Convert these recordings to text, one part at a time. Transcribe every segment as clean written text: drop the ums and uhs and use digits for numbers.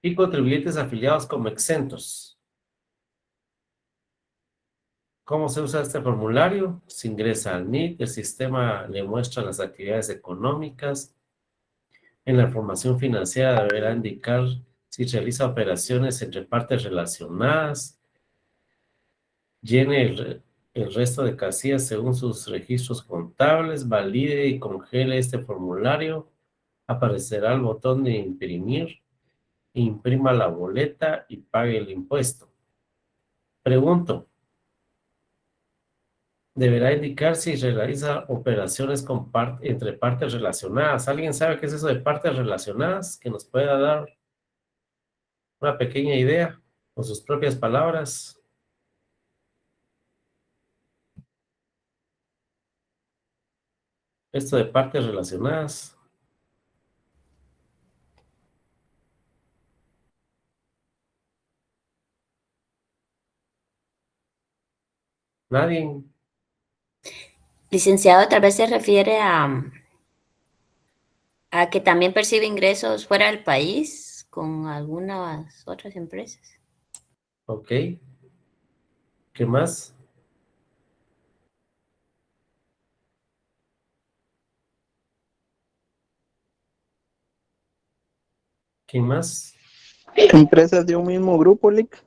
y contribuyentes afiliados como exentos. ¿Cómo se usa este formulario? Se ingresa al NIT, el sistema le muestra las actividades económicas. En la información financiera deberá indicar si realiza operaciones entre partes relacionadas. Llene el resto de casillas según sus registros contables, valide y congele este formulario. Aparecerá el botón de imprimir. Imprima la boleta y pague el impuesto. Pregunto, deberá indicar si realiza operaciones entre partes relacionadas. ¿Alguien sabe qué es eso de partes relacionadas? Que nos pueda dar una pequeña idea con sus propias palabras. Esto de partes relacionadas. Nadie. Licenciado, tal vez se refiere a que también percibe ingresos fuera del país con algunas otras empresas. Ok. ¿Qué más? ¿Qué más? Empresas de un mismo grupo, Lick.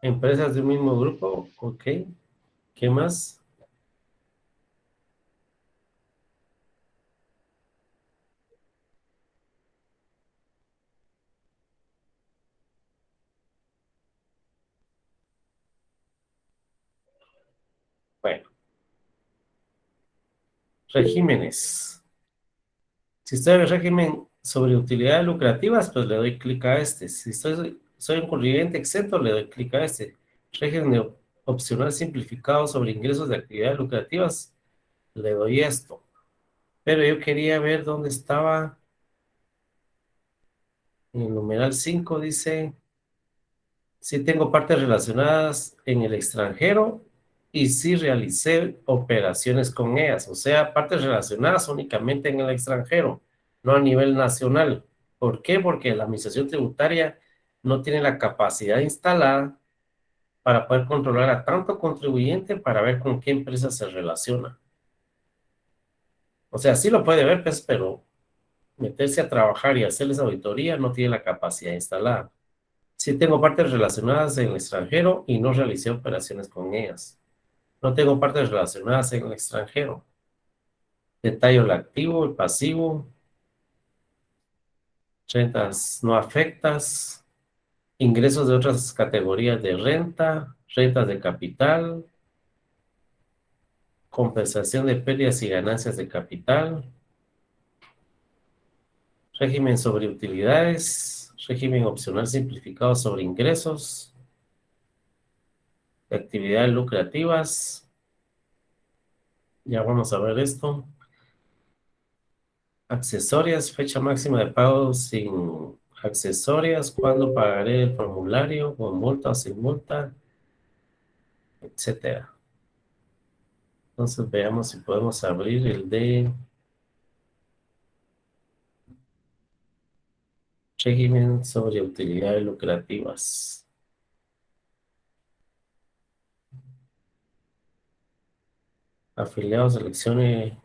Empresas de un mismo grupo. Ok. ¿Qué más? Bueno. Regímenes. Si estoy en el régimen sobre utilidades lucrativas, pues le doy clic a este. Si soy un contribuyente exento, le doy clic a este. Régimen opcional simplificado sobre ingresos de actividades lucrativas, le doy esto. Pero yo quería ver dónde estaba. En el numeral 5 dice, si tengo partes relacionadas en el extranjero y si realicé operaciones con ellas. O sea, partes relacionadas únicamente en el extranjero, no a nivel nacional. ¿Por qué? Porque la administración tributaria no tiene la capacidad instalada para poder controlar a tanto contribuyente para ver con qué empresa se relaciona. O sea, sí lo puede ver, pues, pero meterse a trabajar y hacerles auditoría no tiene la capacidad instalada. Sí tengo partes relacionadas en el extranjero y no realicé operaciones con ellas. No tengo partes relacionadas en el extranjero. Detallo el activo, el pasivo, rentas no afectas, ingresos de otras categorías de renta, rentas de capital, compensación de pérdidas y ganancias de capital, régimen sobre utilidades, régimen opcional simplificado sobre ingresos, actividades lucrativas. Ya vamos a ver esto. Accesorias, fecha máxima de pago sin accesorias, cuándo pagaré el formulario, con multa o sin multa, etcétera. Entonces veamos si podemos abrir el de régimen sobre utilidades lucrativas. Afiliados, seleccione,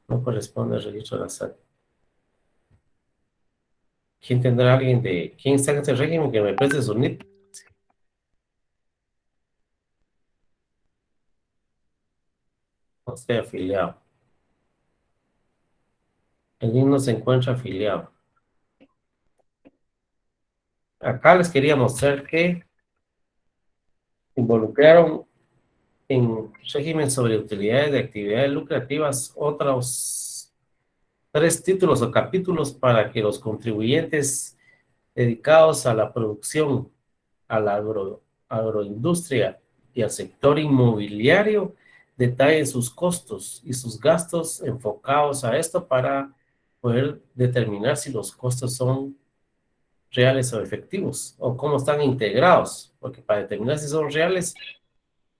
no corresponde al registro de la SAT. ¿Quién tendrá alguien de, quién está en este régimen que me preste su NIP? No estoy afiliado. El NIP no se encuentra afiliado. Acá les quería mostrar que involucraron en régimen sobre utilidades de actividades lucrativas otros 3 títulos o capítulos para que los contribuyentes dedicados a la producción, a la agroindustria y al sector inmobiliario detallen sus costos y sus gastos enfocados a esto para poder determinar si los costos son reales o efectivos o cómo están integrados, porque para determinar si son reales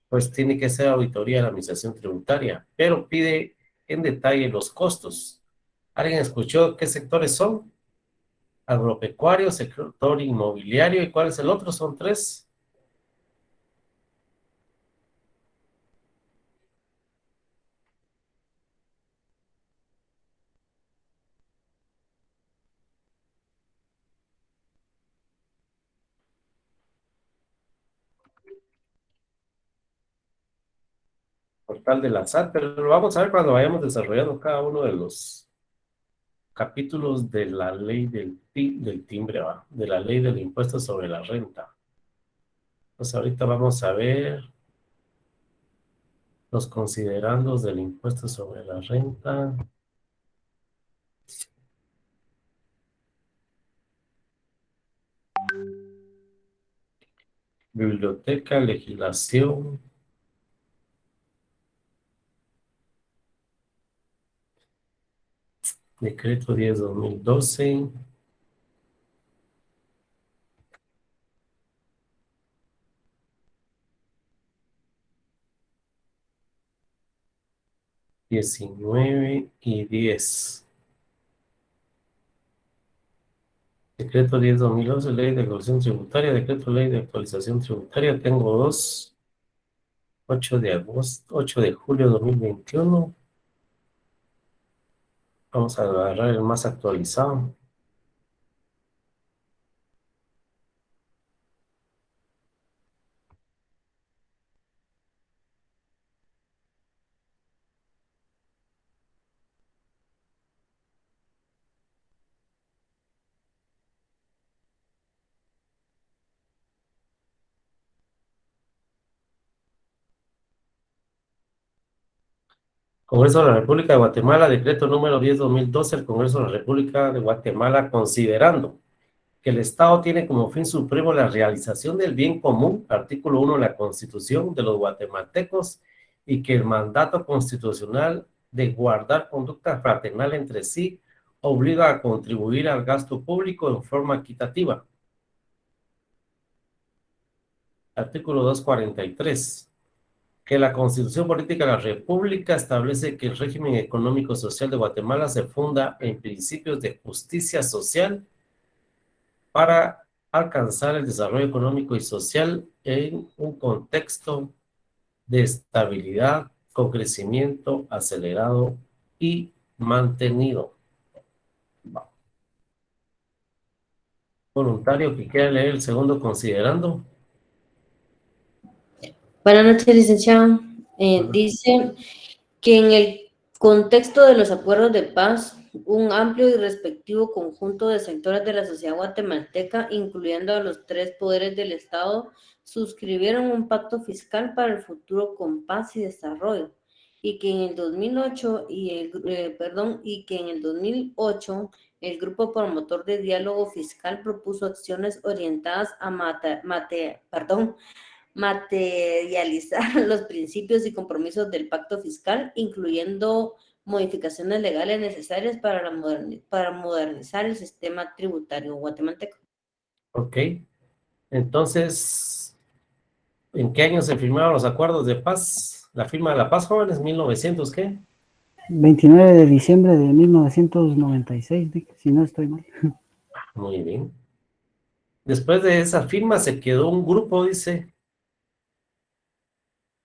pues tiene que ser auditoría de la administración tributaria, pero pide en detalle los costos. ¿Alguien escuchó qué sectores son? agropecuario, sector inmobiliario, ¿y cuál es el otro? Son 3. Portal de la SAT, pero lo vamos a ver cuando vayamos desarrollando cada uno de los capítulos de la ley del timbre, ¿va? De la ley del impuesto sobre la renta. Pues ahorita vamos a ver los considerandos del impuesto sobre la renta. Biblioteca, legislación. Decreto 10/2012. ...19 y 10. Decreto 10/2011, ley de actualización tributaria, decreto ley de actualización tributaria. Tengo 2, 8 de julio de 2021. Vamos a agarrar el más actualizado. Congreso de la República de Guatemala, decreto número 10/2012, el Congreso de la República de Guatemala, considerando que el Estado tiene como fin supremo la realización del bien común, artículo 1 de la Constitución de los guatemaltecos, y que el mandato constitucional de guardar conducta fraternal entre sí obliga a contribuir al gasto público en forma equitativa. Artículo 243. Que la Constitución Política de la República establece que el régimen económico social de Guatemala se funda en principios de justicia social para alcanzar el desarrollo económico y social en un contexto de estabilidad con crecimiento acelerado y mantenido. Voluntario que quiera leer el segundo considerando. Buenas noches, licenciado. Dice que en el contexto de los acuerdos de paz, un amplio y respectivo conjunto de sectores de la sociedad guatemalteca, incluyendo a los 3 poderes del Estado, suscribieron un pacto fiscal para el futuro con paz y desarrollo, y que en el 2008 el Grupo Promotor de Diálogo Fiscal propuso acciones orientadas a materializar los principios y compromisos del pacto fiscal, incluyendo modificaciones legales necesarias para modernizar el sistema tributario guatemalteco. Ok. Entonces, ¿en qué año se firmaron los acuerdos de paz? La firma de la paz, jóvenes, 1900, ¿qué? 29 de diciembre de 1996, si no estoy mal. Muy bien. Después de esa firma se quedó un grupo, dice,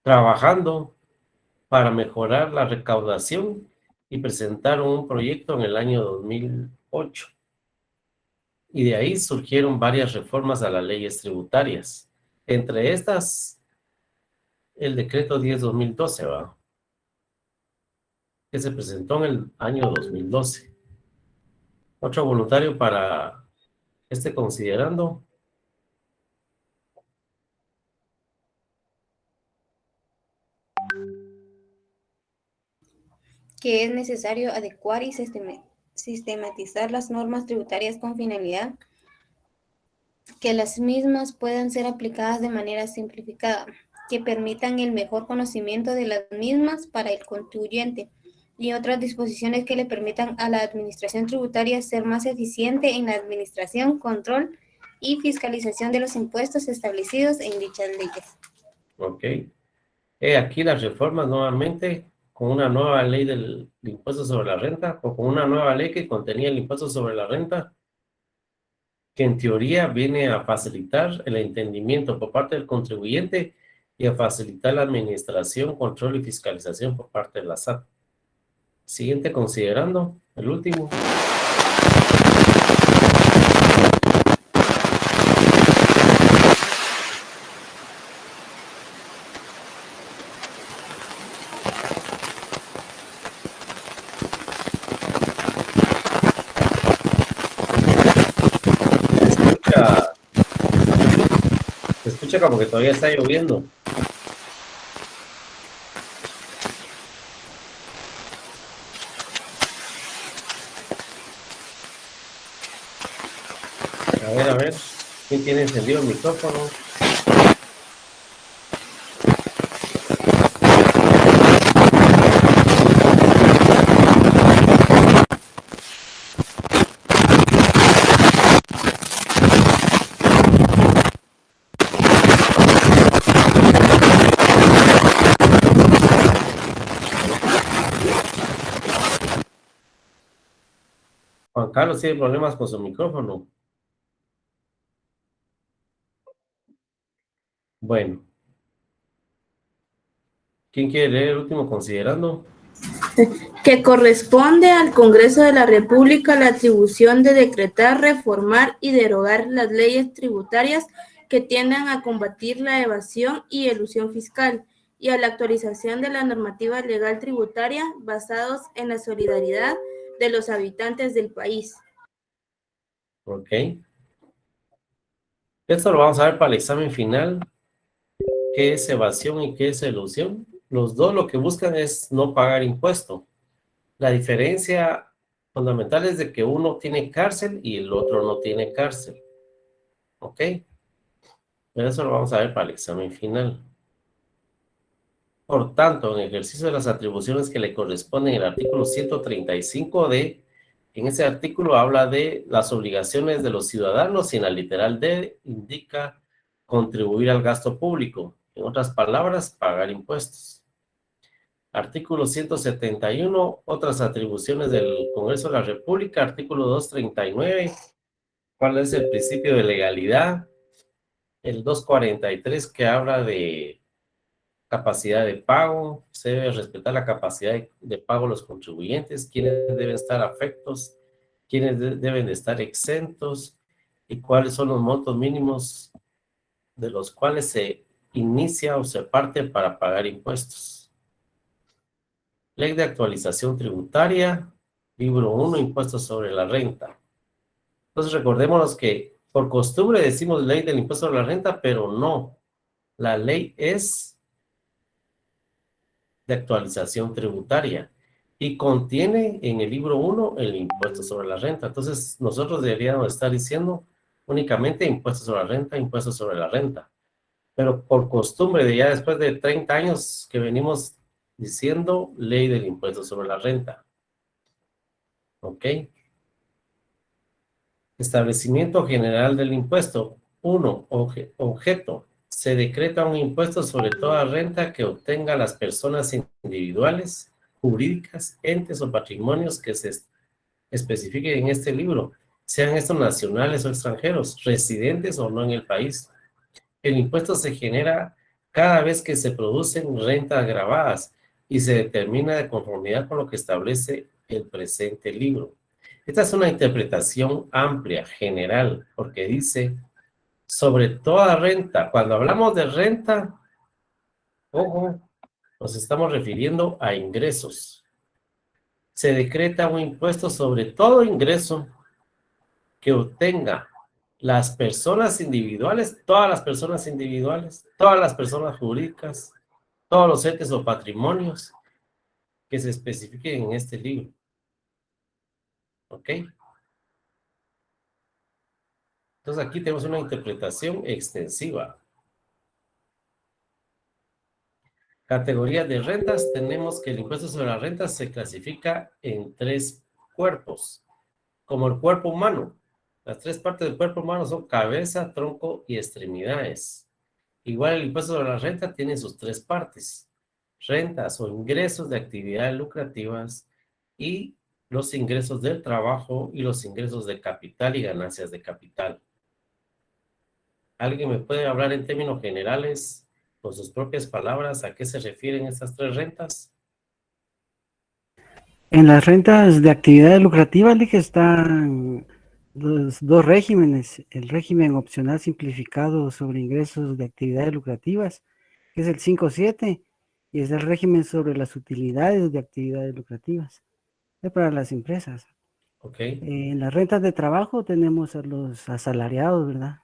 trabajando para mejorar la recaudación y presentaron un proyecto en el año 2008. Y de ahí surgieron varias reformas a las leyes tributarias. Entre estas, el decreto 10/2012, ¿va? Que se presentó en el año 2012. Otro voluntario para este considerando. Que es necesario adecuar y sistematizar las normas tributarias con finalidad que las mismas puedan ser aplicadas de manera simplificada, que permitan el mejor conocimiento de las mismas para el contribuyente, y otras disposiciones que le permitan a la administración tributaria ser más eficiente en la administración, control y fiscalización de los impuestos establecidos en dichas leyes. Ok. Aquí las reformas nuevamente con una nueva ley del impuesto sobre la renta, o con una nueva ley que contenía el impuesto sobre la renta, que en teoría viene a facilitar el entendimiento por parte del contribuyente y a facilitar la administración, control y fiscalización por parte de la SAT. Siguiente considerando, el último. Se escucha como que todavía está lloviendo. A ver, ¿quién tiene encendido el micrófono? Juan Carlos tiene problemas con su micrófono. Bueno. ¿Quién quiere leer el último considerando? Que corresponde al Congreso de la República la atribución de decretar, reformar y derogar las leyes tributarias que tiendan a combatir la evasión y elusión fiscal y a la actualización de la normativa legal tributaria basados en la solidaridad de los habitantes del país. Ok. Esto lo vamos a ver para el examen final. ¿Qué es evasión y qué es elusión? Los dos lo que buscan es no pagar impuesto. La diferencia fundamental es de que uno tiene cárcel y el otro no tiene cárcel. ¿Ok? Pero eso lo vamos a ver para el examen final. Por tanto, en ejercicio de las atribuciones que le corresponden, el artículo 135D, en ese artículo habla de las obligaciones de los ciudadanos y en la literal D indica contribuir al gasto público. En otras palabras, pagar impuestos. Artículo 171, otras atribuciones del Congreso de la República. Artículo 239, ¿cuál es el principio de legalidad? El 243 que habla de capacidad de pago, se debe respetar la capacidad de pago de los contribuyentes, quiénes deben estar afectos, quiénes deben de estar exentos y cuáles son los montos mínimos de los cuales se inicia o se parte para pagar impuestos. Ley de actualización tributaria, libro 1, impuestos sobre la renta. Entonces recordémonos que por costumbre decimos ley del impuesto sobre la renta, pero no. La ley es de actualización tributaria y contiene en el libro 1 el impuesto sobre la renta. Entonces nosotros deberíamos estar diciendo únicamente impuesto sobre la renta, impuesto sobre la renta. Pero por costumbre de ya después de 30 años que venimos diciendo ley del impuesto sobre la renta. ¿Ok? Establecimiento general del impuesto. 1. Objeto. Se decreta un impuesto sobre toda renta que obtengan las personas individuales, jurídicas, entes o patrimonios que se especifiquen en este libro, sean estos nacionales o extranjeros, residentes o no en el país. El impuesto se genera cada vez que se producen rentas gravadas y se determina de conformidad con lo que establece el presente libro. Esta es una interpretación amplia, general, porque dice sobre toda renta. Cuando hablamos de renta, ojo, nos estamos refiriendo a ingresos. Se decreta un impuesto sobre todo ingreso que obtenga las personas individuales, todas las personas individuales, todas las personas jurídicas, todos los entes o patrimonios que se especifiquen en este libro. ¿Ok? Entonces aquí tenemos una interpretación extensiva. Categorías de rentas, tenemos que el impuesto sobre la renta se clasifica en 3 cuerpos, como el cuerpo humano. Las 3 partes del cuerpo humano son cabeza, tronco y extremidades. Igual el impuesto sobre la renta tiene sus 3 partes. Rentas o ingresos de actividades lucrativas y los ingresos del trabajo y los ingresos de capital y ganancias de capital. ¿Alguien me puede hablar en términos generales, con sus propias palabras, a qué se refieren estas tres rentas? En las rentas de actividades lucrativas, Lick, están los dos regímenes. El régimen opcional simplificado sobre ingresos de actividades lucrativas, que es el 5.7, y es el régimen sobre las utilidades de actividades lucrativas. Es para las empresas. Ok, En las rentas de trabajo tenemos a los asalariados, ¿verdad?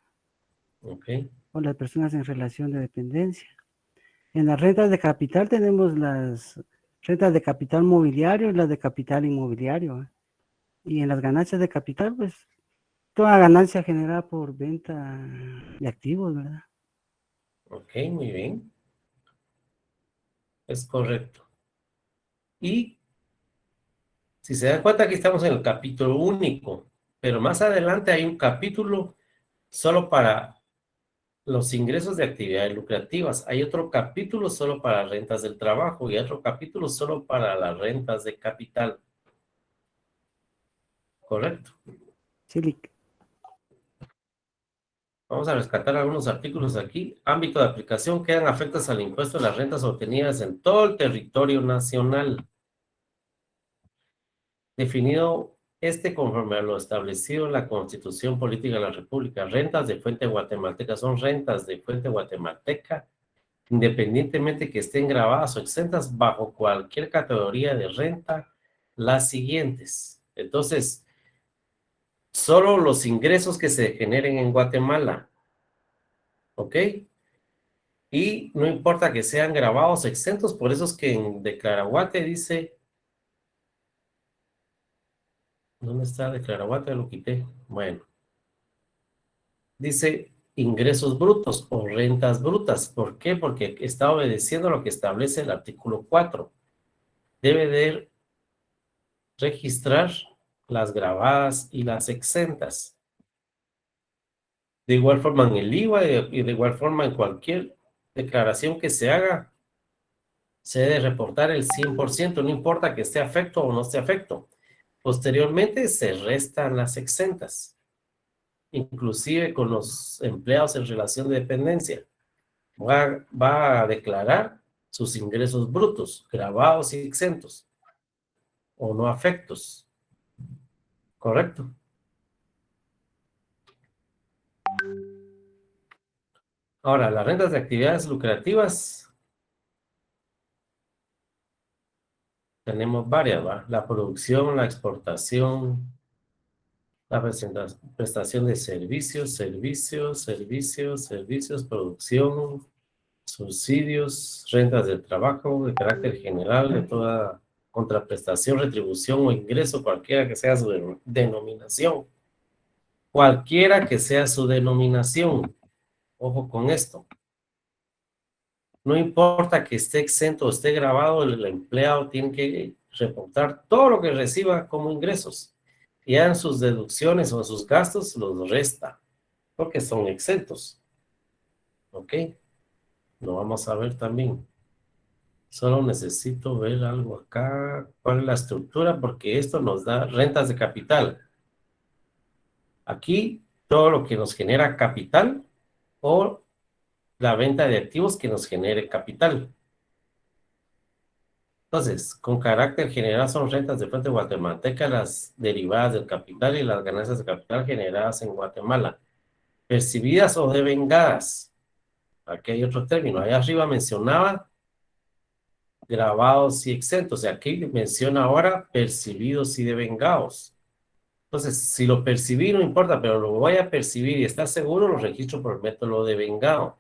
ok, O las personas en relación de dependencia. En las rentas de capital tenemos las rentas de capital mobiliario y las de capital inmobiliario, ¿eh? Y en las ganancias de capital, pues, toda ganancia generada por venta de activos, ¿verdad? ok, muy bien. Es correcto. Y si se dan cuenta, aquí estamos en el capítulo único, pero más adelante hay un capítulo solo para los ingresos de actividades lucrativas. Hay otro capítulo solo para rentas del trabajo y otro capítulo solo para las rentas de capital. Correcto. Sí, Lick. Vamos a rescatar algunos artículos aquí. Ámbito de aplicación: quedan afectas al impuesto de las rentas obtenidas en todo el territorio nacional. Definido conforme a lo establecido en la Constitución Política de la República. Rentas de fuente guatemalteca son rentas de fuente guatemalteca, independientemente que estén grabadas o exentas bajo cualquier categoría de renta, las siguientes. Entonces, solo los ingresos que se generen en Guatemala, ¿ok? Y no importa que sean grabados o exentos, por eso es que en Declaraguate dice, ¿dónde está Declaraguate? Lo quité. Bueno, dice ingresos brutos o rentas brutas. ¿Por qué? Porque está obedeciendo lo que establece el artículo 4. Debe de registrar las grabadas y las exentas. De igual forma en el IVA y de igual forma en cualquier declaración que se haga, se debe reportar el 100%, no importa que esté afecto o no esté afecto. Posteriormente se restan las exentas, inclusive con los empleados en relación de dependencia. Va a declarar sus ingresos brutos, grabados y exentos, o no afectos. ¿Correcto? Ahora, las rentas de actividades lucrativas, tenemos varias, ¿va? La producción, la exportación, la prestación de servicios, producción, subsidios, rentas de trabajo de carácter general, de toda contraprestación, retribución o ingreso, cualquiera que sea su denominación. Cualquiera que sea su denominación. Ojo con esto. No importa que esté exento o esté grabado, el empleado tiene que reportar todo lo que reciba como ingresos. Y en sus deducciones o en sus gastos los resta, porque son exentos. ¿Ok? Lo vamos a ver también. Solo necesito ver algo acá. ¿Cuál es la estructura? Porque esto nos da rentas de capital. Aquí, todo lo que nos genera capital o la venta de activos que nos genere capital. Entonces, con carácter general son rentas de fuente guatemalteca, las derivadas del capital y las ganancias de capital generadas en Guatemala, percibidas o devengadas. Aquí hay otro término. Allá arriba mencionaba grabados y exentos. Y aquí menciona ahora percibidos y devengados. Entonces, si lo percibí, no importa, pero lo voy a percibir y estar seguro, lo registro por el método devengado.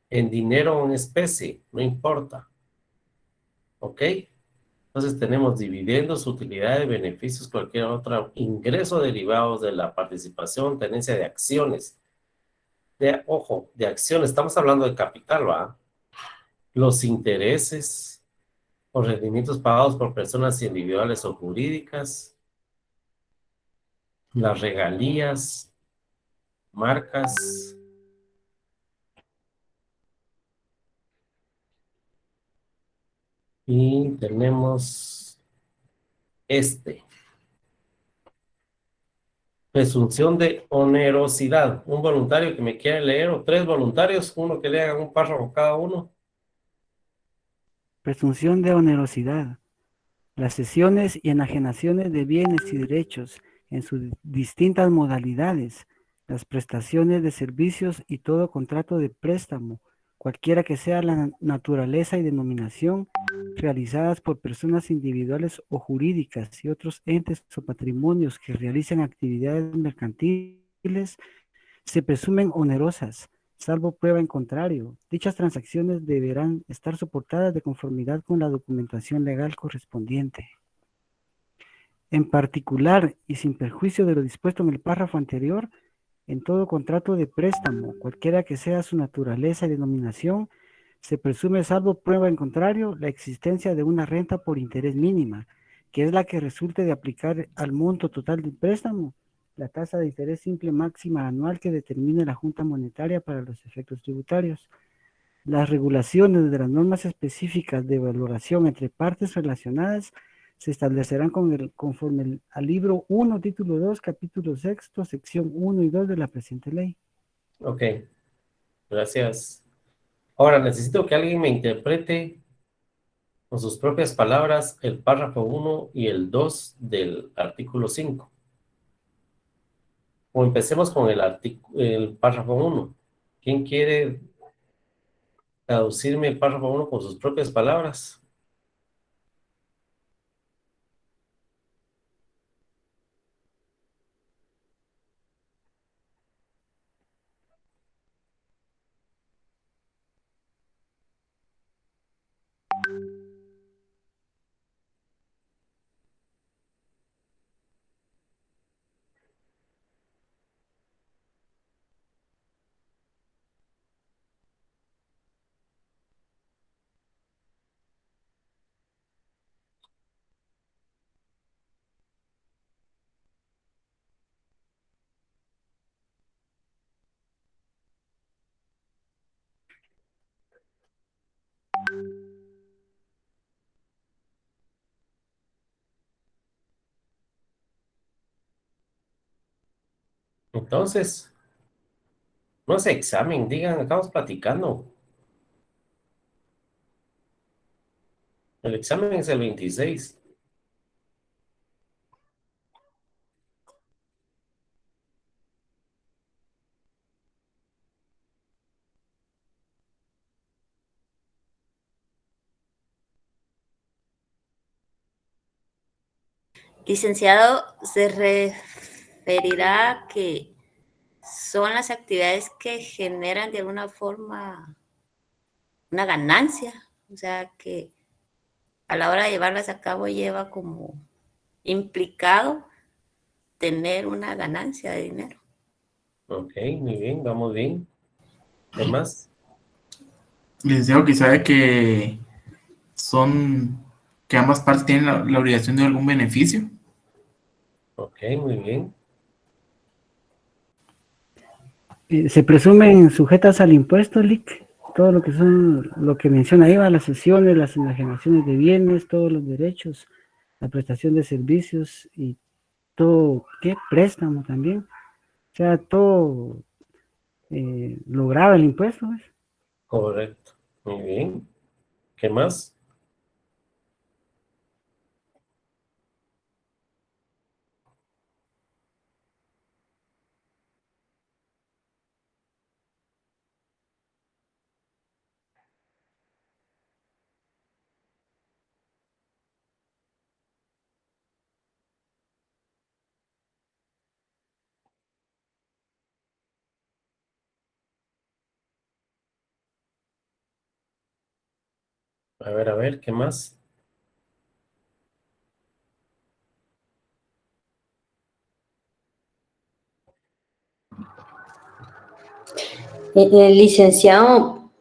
En dinero o en especie, no importa. ¿Ok? Entonces tenemos dividendos, utilidades, beneficios, cualquier otro ingreso derivados de la participación, tenencia de acciones. Ojo, de acciones, estamos hablando de capital, ¿va? Los intereses o rendimientos pagados por personas individuales o jurídicas, las regalías, marcas, y tenemos este. Presunción de onerosidad. Un voluntario que me quiera leer o 3 voluntarios, uno que lea un párrafo cada uno. Presunción de onerosidad. Las cesiones y enajenaciones de bienes y derechos en sus distintas modalidades, las prestaciones de servicios y todo contrato de préstamo, cualquiera que sea la naturaleza y denominación, realizadas por personas individuales o jurídicas y otros entes o patrimonios que realicen actividades mercantiles, se presumen onerosas, salvo prueba en contrario. Dichas transacciones deberán estar soportadas de conformidad con la documentación legal correspondiente. En particular, y sin perjuicio de lo dispuesto en el párrafo anterior, en todo contrato de préstamo, cualquiera que sea su naturaleza y denominación, se presume, salvo prueba en contrario, la existencia de una renta por interés mínima, que es la que resulte de aplicar al monto total del préstamo la tasa de interés simple máxima anual que determine la Junta Monetaria para los efectos tributarios. Las regulaciones de las normas específicas de valoración entre partes relacionadas se establecerán conforme al libro 1, título 2, capítulo 6, sección 1 y 2 de la presente ley. Ok, gracias. Ahora necesito que alguien me interprete con sus propias palabras el párrafo 1 y el 2 del artículo 5. O empecemos con el párrafo 1. ¿Quién quiere traducirme el párrafo 1 con sus propias palabras? Entonces, no es examen, digan, estamos platicando. El examen es el 26. Licenciado, se referirá a que son las actividades que generan de alguna forma una ganancia, o sea que a la hora de llevarlas a cabo lleva como implicado tener una ganancia de dinero. Ok, muy bien, vamos bien. ¿Qué más? Licenciado, que sabe que ambas partes tienen la obligación de algún beneficio. Ok, muy bien. Se presumen sujetas al impuesto, LIC, todo lo que son, lo que menciona ahí, las cesiones, las enajenaciones de bienes, todos los derechos, la prestación de servicios y todo, ¿qué? Préstamo también. O sea, todo lo grava el impuesto, ¿ves? Correcto. Muy bien. ¿Qué más? A ver, ¿qué más? Licenciado,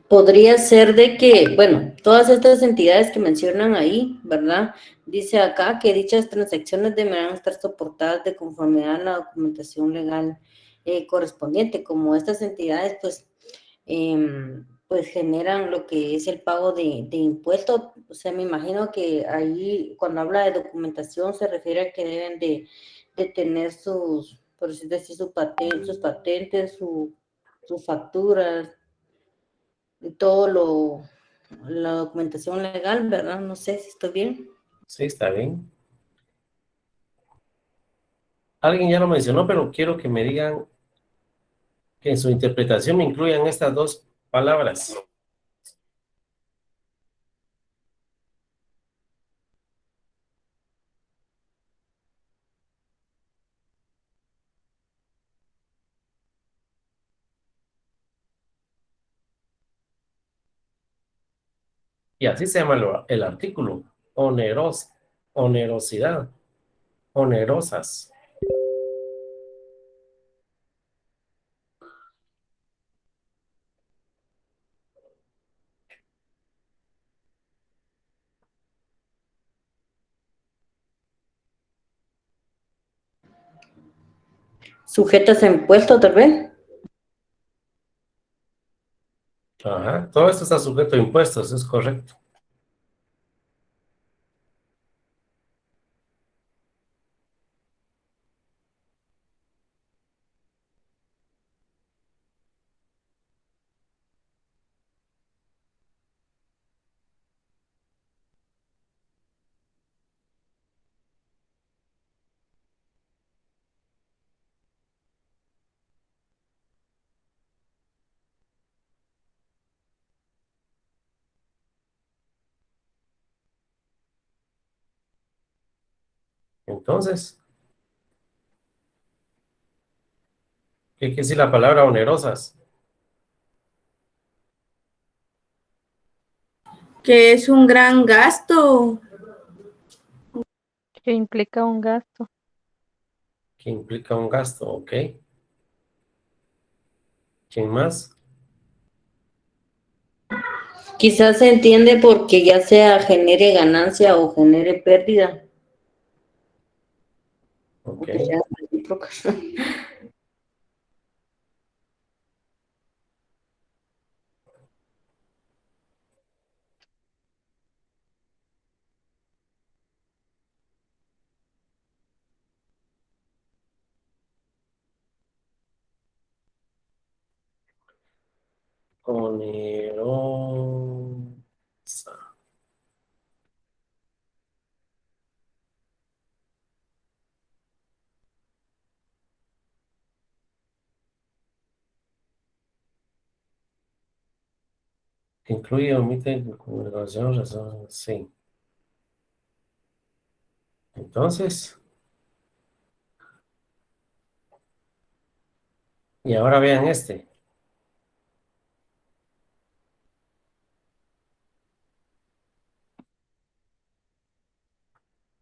podría ser de que, bueno, todas estas entidades que mencionan ahí, ¿verdad? Dice acá que dichas transacciones deberán estar soportadas de conformidad a la documentación legal correspondiente, como estas entidades, pues generan lo que es el pago de impuestos. O sea, me imagino que ahí, cuando habla de documentación, se refiere a que deben de tener por decir así, sus patentes, sus facturas, y la documentación legal, ¿verdad? No sé si estoy bien. Sí, está bien. Alguien ya lo mencionó, pero quiero que me digan que en su interpretación me incluyan estas dos palabras. Y así se llama el artículo. Onerosidad. Onerosas. Sujetas a impuesto, tal vez. Ajá. Todo esto está sujeto a impuestos, es correcto. Entonces, ¿qué quiere decir la palabra onerosas? Que es un gran gasto. Que implica un gasto. Que implica un gasto, ¿ok? ¿Quién más? Quizás se entiende porque ya sea genere ganancia o genere pérdida. Ok. O que sea recíproca. Onerosa. Incluye, omite, comunicación, razón, sí. Entonces, y ahora vean este.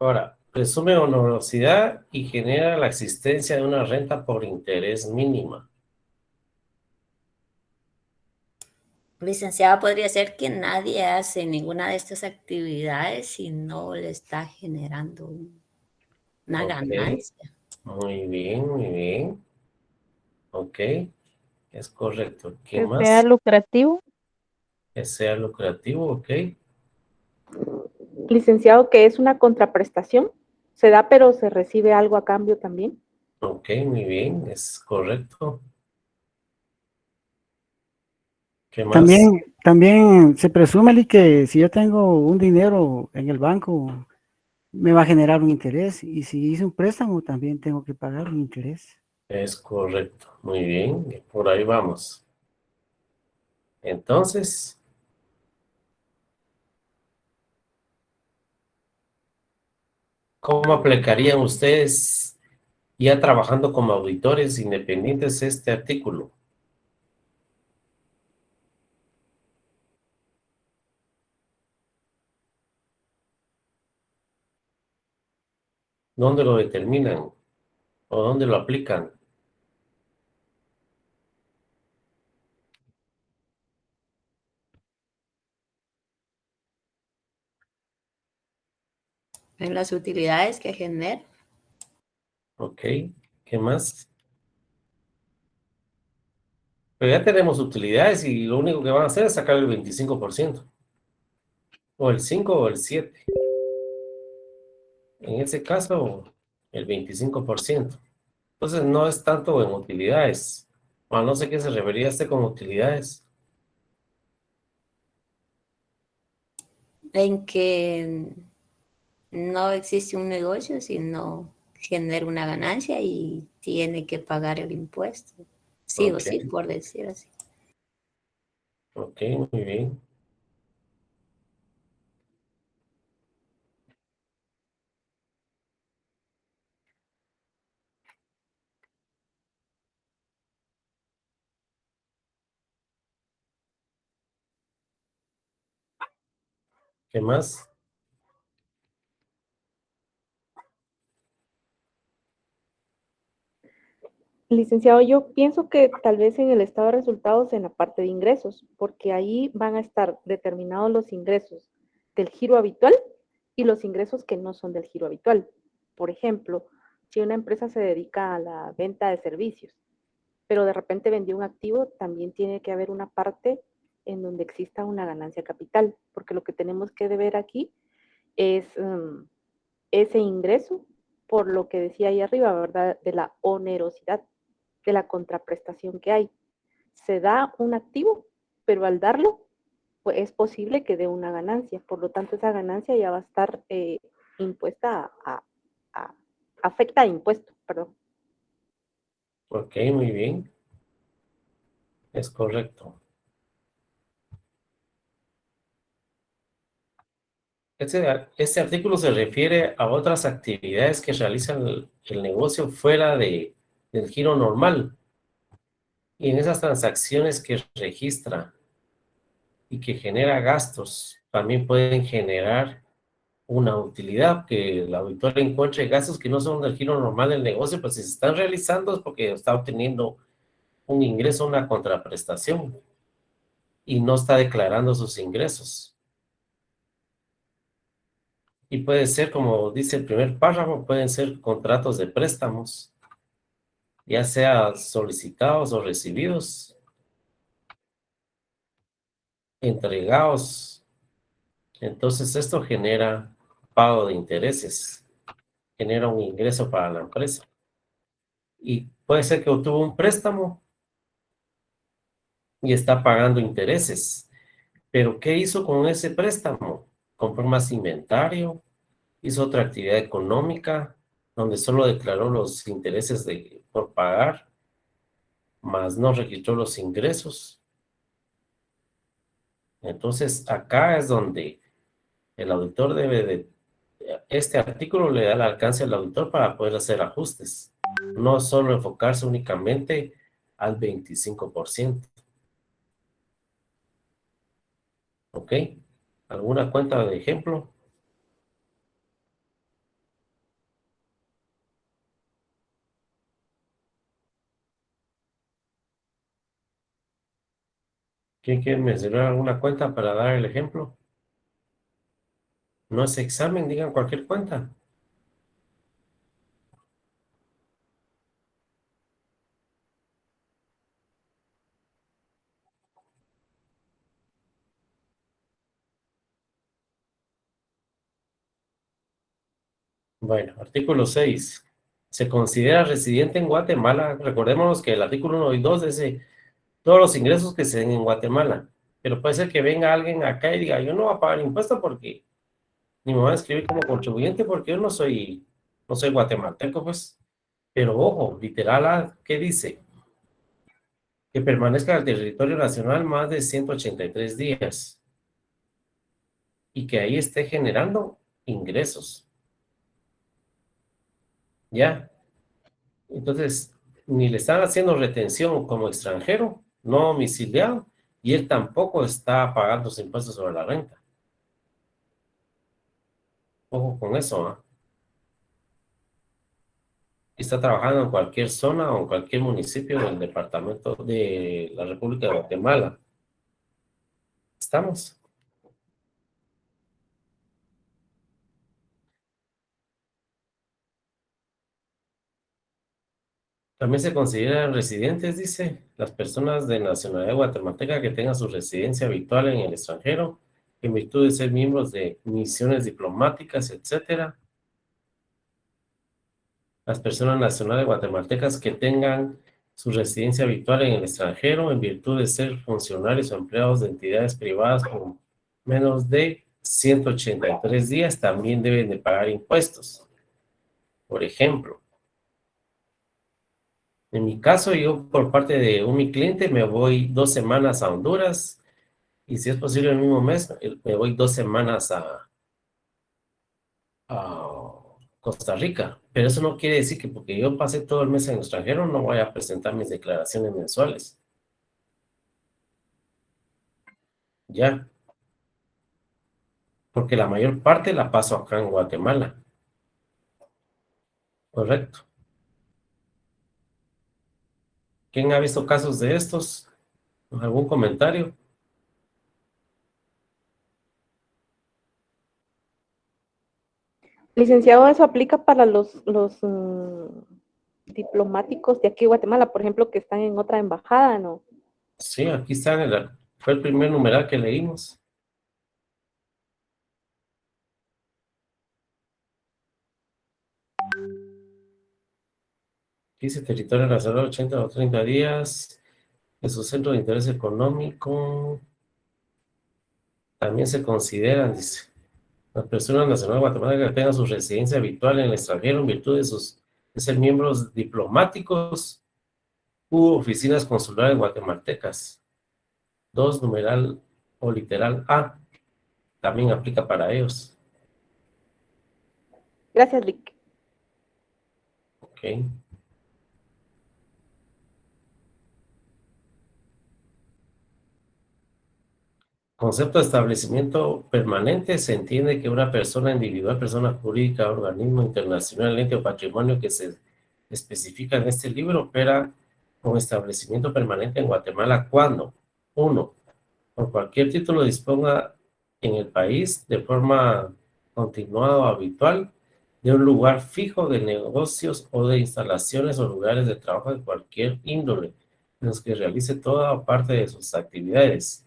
Ahora, presume onerosidad y genera la existencia de una renta por interés mínima. Licenciado, podría ser que nadie hace ninguna de estas actividades si no le está generando una Ok, ganancia. muy bien, muy bien. Ok, es correcto. ¿Qué Que sea más? lucrativo. Que sea lucrativo, ok. Licenciado, que es una contraprestación. Se da, pero se recibe algo a cambio también. Ok, muy bien, es correcto. ¿Qué más? También se presume Lee, que si yo tengo un dinero en el banco, me va a generar un interés. Y si hice un préstamo, también tengo que pagar un interés. Es correcto, muy bien, por ahí vamos. Entonces, ¿cómo aplicarían ustedes ya trabajando como auditores independientes este artículo? ¿Dónde lo determinan o dónde lo aplican? En las utilidades que genera. Ok, ¿qué más? Pero ya tenemos utilidades y lo único que van a hacer es sacar el 25%, o el 5 o el 7. En ese caso, el 25%. Entonces no es tanto en utilidades. Bueno, no sé qué se refería este con utilidades. En que no existe un negocio, sino genera una ganancia y tiene que pagar el impuesto. Sí o Ok, sí, por decir así. ok, muy bien. ¿Qué más? Licenciado, yo pienso que tal vez en el estado de resultados en la parte de ingresos, porque ahí van a estar determinados los ingresos del giro habitual y los ingresos que no son del giro habitual. Por ejemplo, si una empresa se dedica a la venta de servicios, pero de repente vendió un activo, también tiene que haber una parte en donde exista una ganancia capital, porque lo que tenemos que ver aquí es ese ingreso, por lo que decía ahí arriba, ¿verdad? De la onerosidad, de la contraprestación que hay. Se da un activo, pero al darlo, pues es posible que dé una ganancia. Por lo tanto, esa ganancia ya va a estar impuesta afecta a impuesto, perdón. Ok, muy bien. Es correcto. Este artículo se refiere a otras actividades que realiza el negocio fuera del giro normal y en esas transacciones que registra y que genera gastos, también pueden generar una utilidad, que el auditor encuentre gastos que no son del giro normal del negocio, pues si se están realizando es porque está obteniendo un ingreso, una contraprestación y no está declarando sus ingresos. Y puede ser, como dice el primer párrafo, pueden ser contratos de préstamos, ya sea solicitados o recibidos, entregados. Entonces esto genera pago de intereses, genera un ingreso para la empresa. Y puede ser que obtuvo un préstamo y está pagando intereses. Pero ¿qué hizo con ese préstamo? Compró más inventario, hizo otra actividad económica, donde solo declaró los intereses por pagar, más no registró los ingresos. Entonces, acá es donde el auditor este artículo le da el alcance al auditor para poder hacer ajustes, no solo enfocarse únicamente al 25%. ¿Ok? ¿Alguna cuenta de ejemplo? ¿Quién quiere mencionar alguna cuenta para dar el ejemplo? No es examen, digan cualquier cuenta. Bueno, artículo 6. Se considera residente en Guatemala. Recordémonos que el artículo 1 y 2 dice todos los ingresos que se den en Guatemala. Pero puede ser que venga alguien acá y diga, yo no voy a pagar impuesto porque ni me voy a inscribir como contribuyente porque yo no soy guatemalteco, pues. Pero ojo, literal, ¿qué dice? Que permanezca en el territorio nacional más de 183 días y que ahí esté generando ingresos. ¿Ya? Entonces, ni le están haciendo retención como extranjero, no domiciliado, y él tampoco está pagando sus impuestos sobre la renta. Ojo con eso, ¿ah? Está trabajando en cualquier zona o en cualquier municipio del departamento de la República de Guatemala. ¿Estamos? También se consideran residentes, dice, las personas de nacionalidad guatemalteca que tengan su residencia habitual en el extranjero, en virtud de ser miembros de misiones diplomáticas, etcétera. Las personas nacionales guatemaltecas que tengan su residencia habitual en el extranjero en virtud de ser funcionarios o empleados de entidades privadas con menos de 183 días también deben de pagar impuestos. Por ejemplo, en mi caso, yo por parte de mi cliente me voy 2 semanas a Honduras y si es posible el mismo mes, me voy 2 semanas a Costa Rica. Pero eso no quiere decir que porque yo pasé todo el mes en el extranjero no voy a presentar mis declaraciones mensuales. Ya, porque la mayor parte la paso acá en Guatemala. Correcto. ¿Quién ha visto casos de estos? ¿Algún comentario? Licenciado, eso aplica para los diplomáticos de aquí de Guatemala, por ejemplo, que están en otra embajada, ¿no? Sí, aquí está, fue el primer numeral que leímos. Dice territorio nacional 80 o 30 días de su centro de interés económico. También se consideran, dice, las personas nacionales guatemaltecas que tengan su residencia habitual en el extranjero en virtud de ser miembros diplomáticos u oficinas consulares guatemaltecas. 2 numeral o literal A, también aplica para ellos. Gracias, Lick. Ok. Concepto de establecimiento permanente se entiende que una persona individual, persona jurídica, organismo internacional, ente o patrimonio que se especifica en este libro opera con establecimiento permanente en Guatemala cuando, uno, por cualquier título disponga en el país de forma continuada o habitual de un lugar fijo de negocios o de instalaciones o lugares de trabajo de cualquier índole en los que realice toda o parte de sus actividades.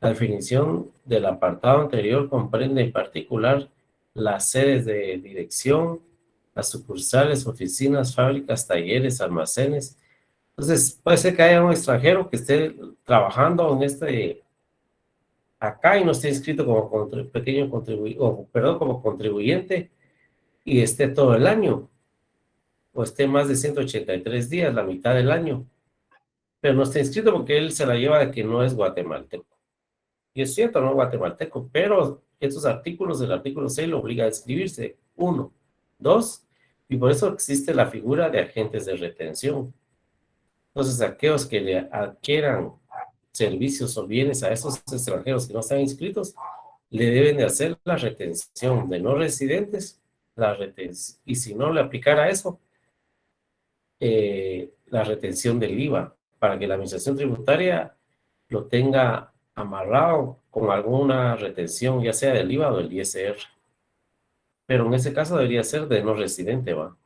La definición del apartado anterior comprende en particular las sedes de dirección, las sucursales, oficinas, fábricas, talleres, almacenes. Entonces, puede ser que haya un extranjero que esté trabajando en acá y no esté inscrito como pequeño perdón, como contribuyente y esté todo el año, o esté más de 183 días, la mitad del año, pero no está inscrito porque él se la lleva de que no es guatemalteco. Y es cierto, no guatemalteco, pero estos artículos, el artículo 6 lo obliga a inscribirse. Uno. Dos, y por eso existe la figura de agentes de retención. Entonces, aquellos que le adquieran servicios o bienes a esos extranjeros que no están inscritos, le deben de hacer la retención de no residentes, y si no le aplicara eso, la retención del IVA, para que la administración tributaria lo tenga amarrado con alguna retención, ya sea del IVA o del ISR. Pero en ese caso debería ser de no residente, ¿va?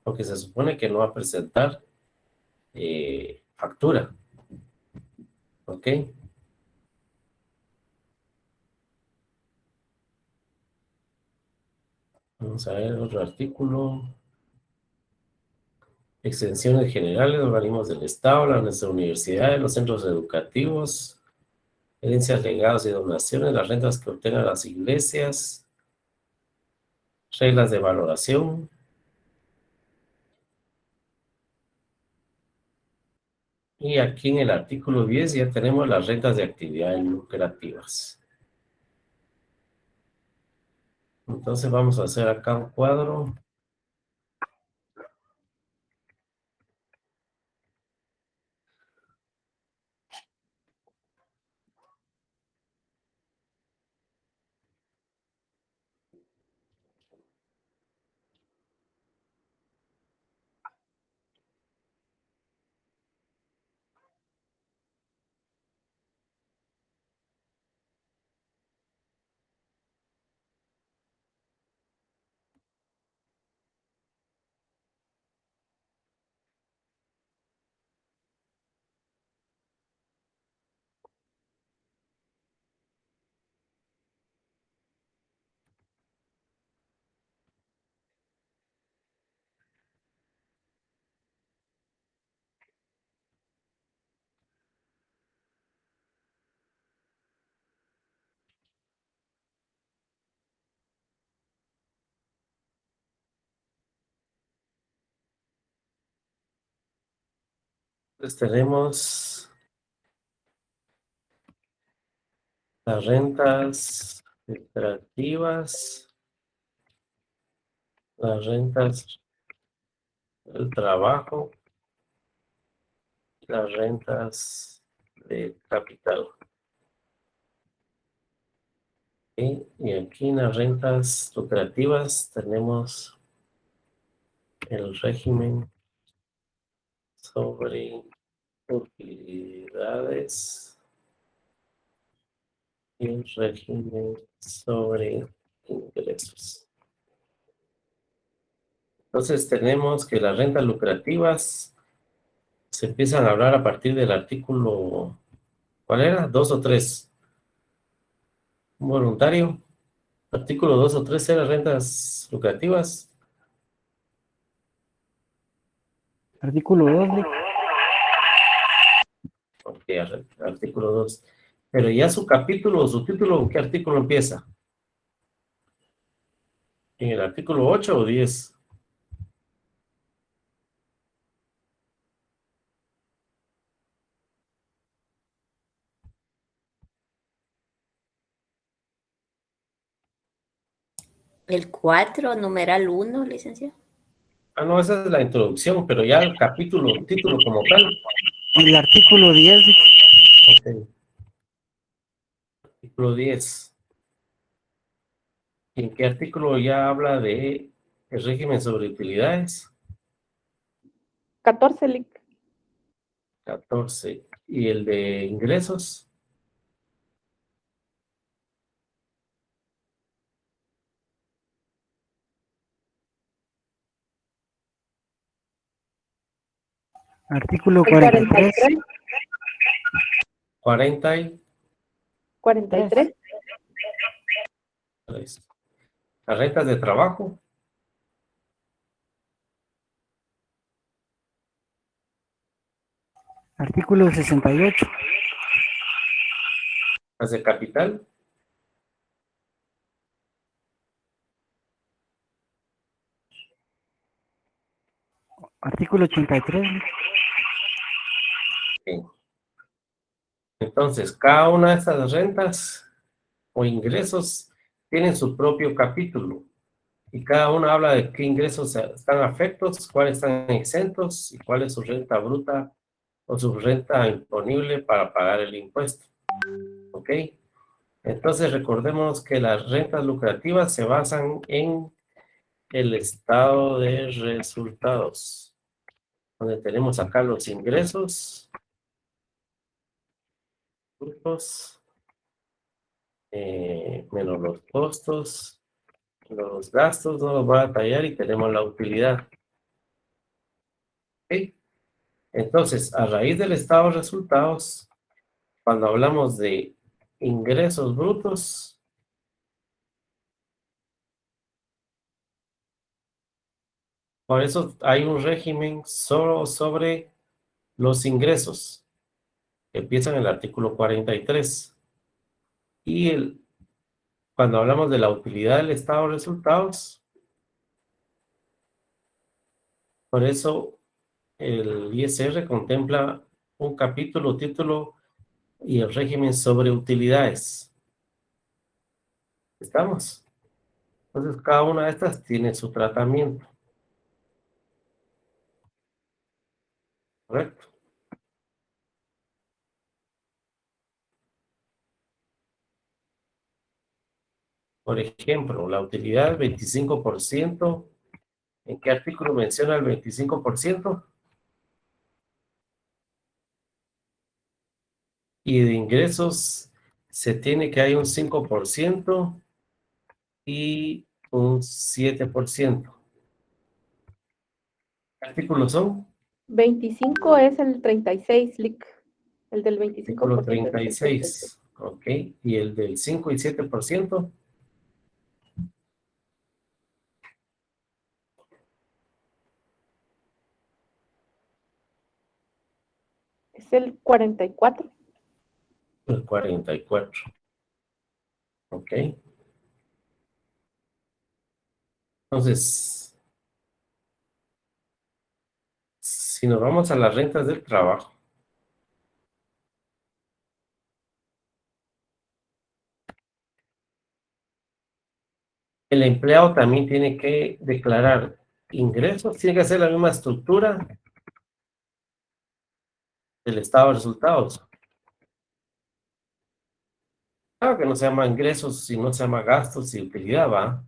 Porque se supone que no va a presentar factura. ¿Ok? Vamos a ver otro artículo. Extensiones generales, organismos del Estado, las universidades, los centros educativos, herencias, legados y donaciones, las rentas que obtengan las iglesias, reglas de valoración. Y aquí en el artículo 10 ya tenemos las rentas de actividades lucrativas. Entonces vamos a hacer acá un cuadro. Entonces tenemos las rentas extractivas, las rentas del trabajo, las rentas de capital. ¿Ok? Y aquí en las rentas lucrativas tenemos el régimen sobre utilidades y el régimen sobre ingresos. Entonces tenemos que las rentas lucrativas se empiezan a hablar a partir del artículo, ¿cuál era? 2 o 3. Un voluntario. Artículo 2 o 3 eran rentas lucrativas. Artículo 2, Lick. Ok, artículo 2. Pero ya su capítulo o su título, ¿qué artículo empieza? ¿En el artículo 8 o 10? El 4, numeral 1, licenciado. Ah, no, esa es la introducción, pero ya el capítulo, título como tal. El artículo 10, Lick. Ok. Artículo 10. ¿En qué artículo ya habla de el régimen sobre utilidades? 14, Lick. 14. ¿Y el de ingresos? Artículo El 43. 43. 43. Las rentas de trabajo. Artículo 68. Las de capital. Artículo 83. Lick. Ok. Entonces, cada una de estas rentas o ingresos tienen su propio capítulo y cada una habla de qué ingresos están afectos, cuáles están exentos y cuál es su renta bruta o su renta imponible para pagar el impuesto. ¿Ok? Entonces, recordemos que las rentas lucrativas se basan en el estado de resultados, donde tenemos acá los ingresos, brutos, menos los costos, los gastos, no los voy a detallar y tenemos la utilidad. ¿Ok? Entonces, a raíz del estado de resultados, cuando hablamos de ingresos brutos, por eso hay un régimen solo sobre los ingresos, que empieza en el artículo 43. Y cuando hablamos de la utilidad del estado de resultados, por eso el ISR contempla un capítulo, título y el régimen sobre utilidades. ¿Estamos? Entonces, cada una de estas tiene su tratamiento. ¿Correcto? Por ejemplo, la utilidad 25%. ¿En qué artículo menciona el 25%? Y de ingresos se tiene que hay un 5% y un 7%. ¿Qué artículos son? 25 es el 36, Lick. El del 25%. Artículo Es el 36. 36. Ok. ¿Y el del 5 y 7%? Es el 44. El 44. Ok. Entonces, si nos vamos a las rentas del trabajo, El empleado también tiene que declarar ingresos, tiene que hacer la misma estructura del estado de resultados. Claro que no se llama ingresos, sino se llama gastos y utilidad, ¿va?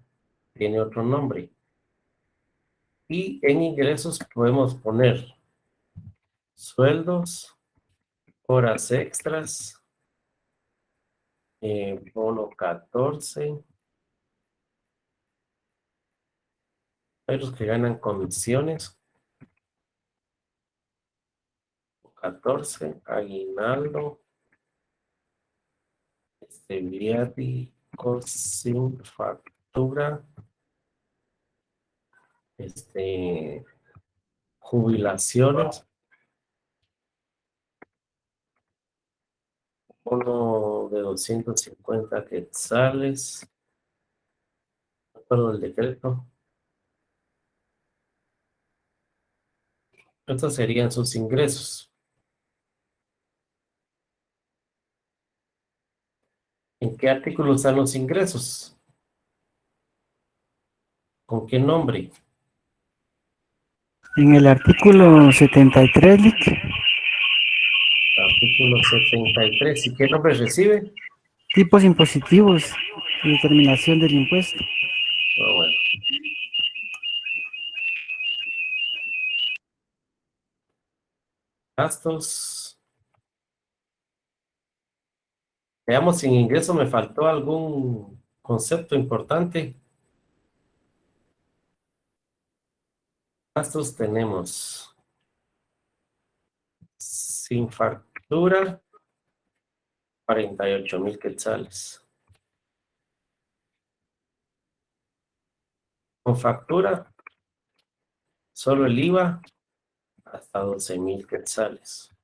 Tiene otro nombre. Y en ingresos podemos poner sueldos, horas extras, bono 14. Hay los que ganan comisiones. 14, aguinaldo, viáticos sin factura, jubilaciones, bono de 250 quetzales, acuerdo del decreto. Estos serían sus ingresos. ¿En qué artículo están los ingresos? ¿Con qué nombre? En el artículo 73, Lick, Artículo 73. ¿Y qué nombre recibe? tipos impositivos y determinación del impuesto. Ah, bueno. Gastos. Veamos si en ingreso me faltó algún concepto importante. Gastos tenemos sin factura 48,000 quetzales. Con factura, solo el IVA hasta 12,000 quetzales.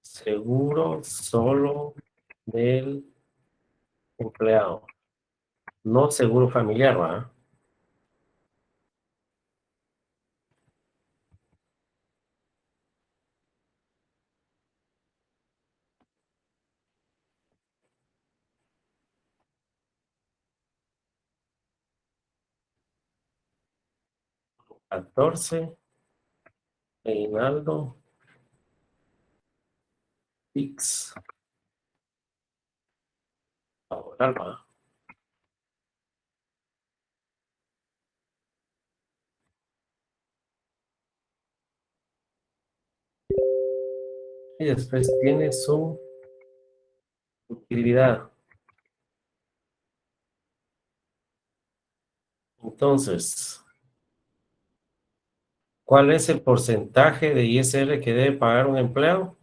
Seguro solo del empleado, no seguro familiar, ¿va? $14, Reinaldo, X, laboral, ¿va? Y después tiene su utilidad. Entonces, ¿cuál es el porcentaje de ISR que debe pagar un empleado?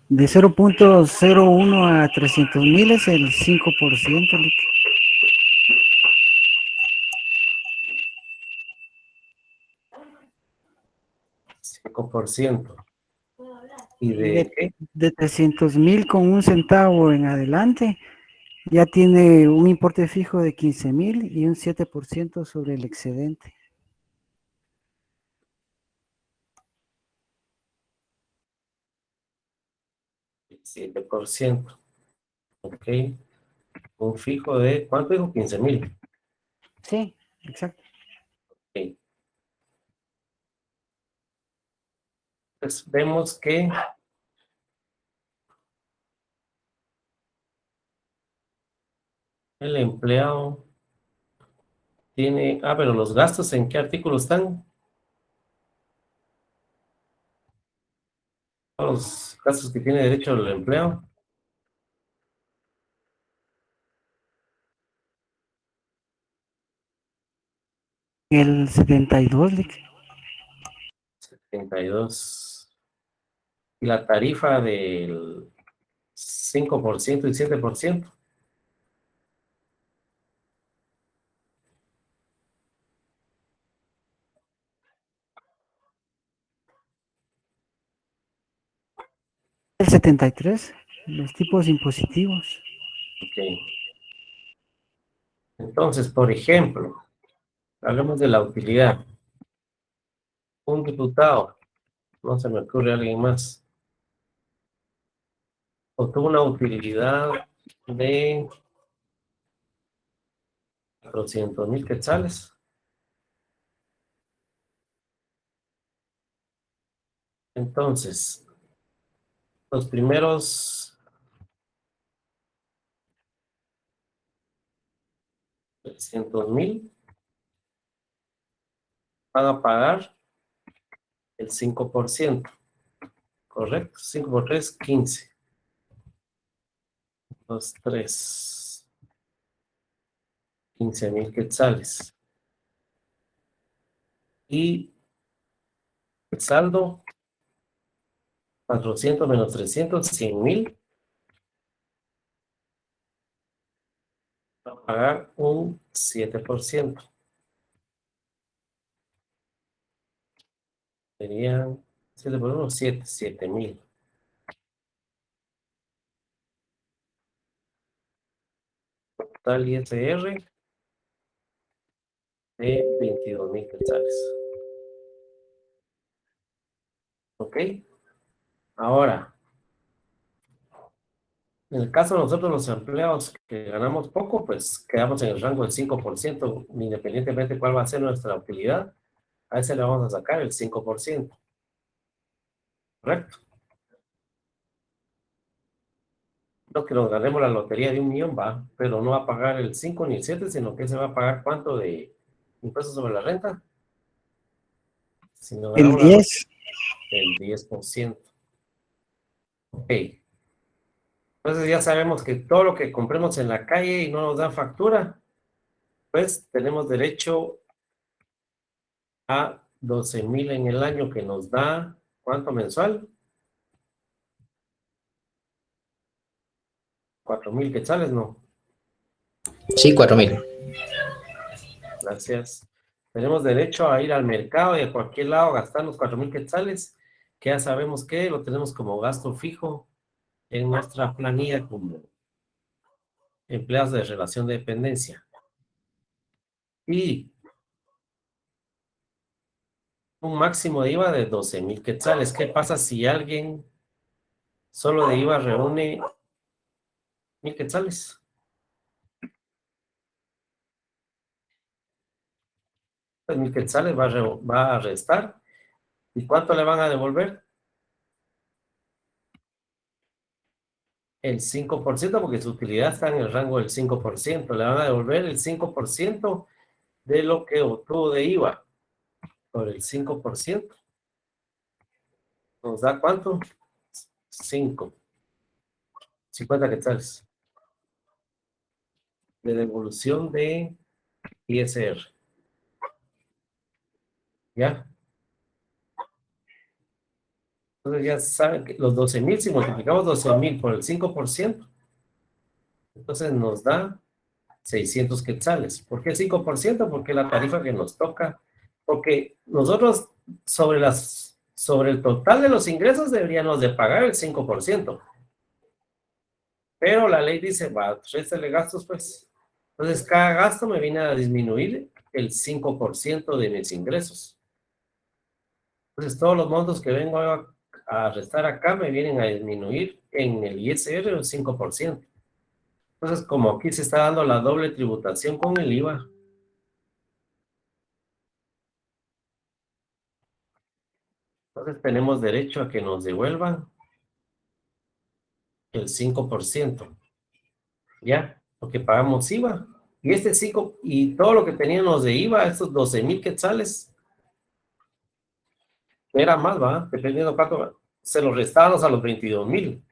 De 0.01 a 300,000 es el 5%, Lick. 5%. ¿Y de qué? De 300,000 con un centavo en adelante, ya tiene un importe fijo de 15,000 y un 7% sobre el excedente. 7%. Ok. Un fijo de, ¿cuánto dijo? 15,000. Sí, exacto. Ok. Pues vemos que el empleado tiene, pero los gastos, ¿en qué artículo están? Los gastos que tiene derecho el empleado. El 72, Lick. 72. Y la tarifa del 5% y 7%. El 73, los tipos impositivos. Ok. Entonces, por ejemplo, hablemos de la utilidad. Un diputado No se me ocurre alguien más. Obtuvo una utilidad de 400,000 quetzales. Entonces, los primeros 300,000 van a pagar el 5%, ¿correcto? 5 por 3, 15. 2, 3. 15,000 quetzales. Y el saldo, 400 menos 300, 100,000. Va a pagar un 7%. Serían 7 por 1, 7,000. Total ISR de 22,000 quetzales. ¿Ok? Ahora, en el caso de nosotros los empleados que ganamos poco, pues quedamos en el rango del 5%, independientemente de cuál va a ser nuestra utilidad. A ese le vamos a sacar el 5%. ¿Correcto? No que nos ganemos la lotería de 1,000,000, va, pero no va a pagar el 5 ni el 7, sino que se va a pagar ¿cuánto de impuestos sobre la renta? Si nos El ganamos 10. el 10%. Ok. Entonces ya sabemos que todo lo que compremos en la calle y no nos da factura, pues tenemos derecho a 12,000 en el año, que nos da, ¿cuánto mensual? 4,000 quetzales, ¿no? Sí, 4,000. Gracias. Tenemos derecho a ir al mercado y a cualquier lado a gastar los 4,000 quetzales, que ya sabemos que lo tenemos como gasto fijo en nuestra planilla como empleados de relación de dependencia. Y un máximo de IVA de 12,000 quetzales. ¿Qué pasa si alguien solo de IVA reúne 1,000 quetzales? Pues 1,000 quetzales va a restar. ¿Y cuánto le van a devolver? El 5%, porque su utilidad está en el rango del 5%. Le van a devolver el 5% de lo que obtuvo de IVA. Por el 5%. ¿Nos da cuánto? 5. 50 quetzales. De devolución de ISR. ¿Ya? Entonces ya saben que los 12,000, si multiplicamos 12,000 por el 5%, entonces nos da 600 quetzales. ¿Por qué el 5%? Porque la tarifa que nos toca, porque nosotros sobre el total de los ingresos deberíamos de pagar el 5%. Pero la ley dice, va, réstale gastos, pues. Entonces cada gasto me viene a disminuir el 5% de mis ingresos. Entonces todos los montos que vengo a restar acá me vienen a disminuir en el ISR un 5%. Entonces, como aquí se está dando la doble tributación con el IVA, entonces tenemos derecho a que nos devuelvan el 5%, ¿ya? Porque pagamos IVA. Y este 5, y todo lo que teníamos de IVA, estos 12,000 quetzales, era más, ¿va? Dependiendo cuánto, se los restábamos a los 22,000.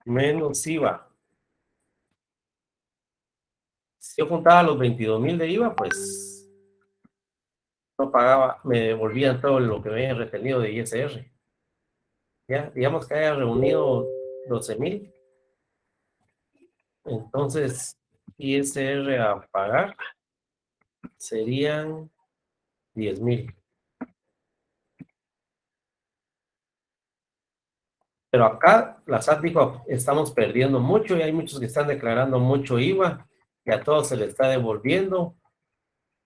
Menos IVA. Si yo juntaba los 22,000 de IVA, pues no pagaba, me devolvían todo lo que me habían retenido de ISR. Ya, digamos que haya reunido 12,000. Entonces, ISR a pagar serían 10,000. Pero acá la SAT dijo, estamos perdiendo mucho y hay muchos que están declarando mucho IVA, que a todos se le está devolviendo.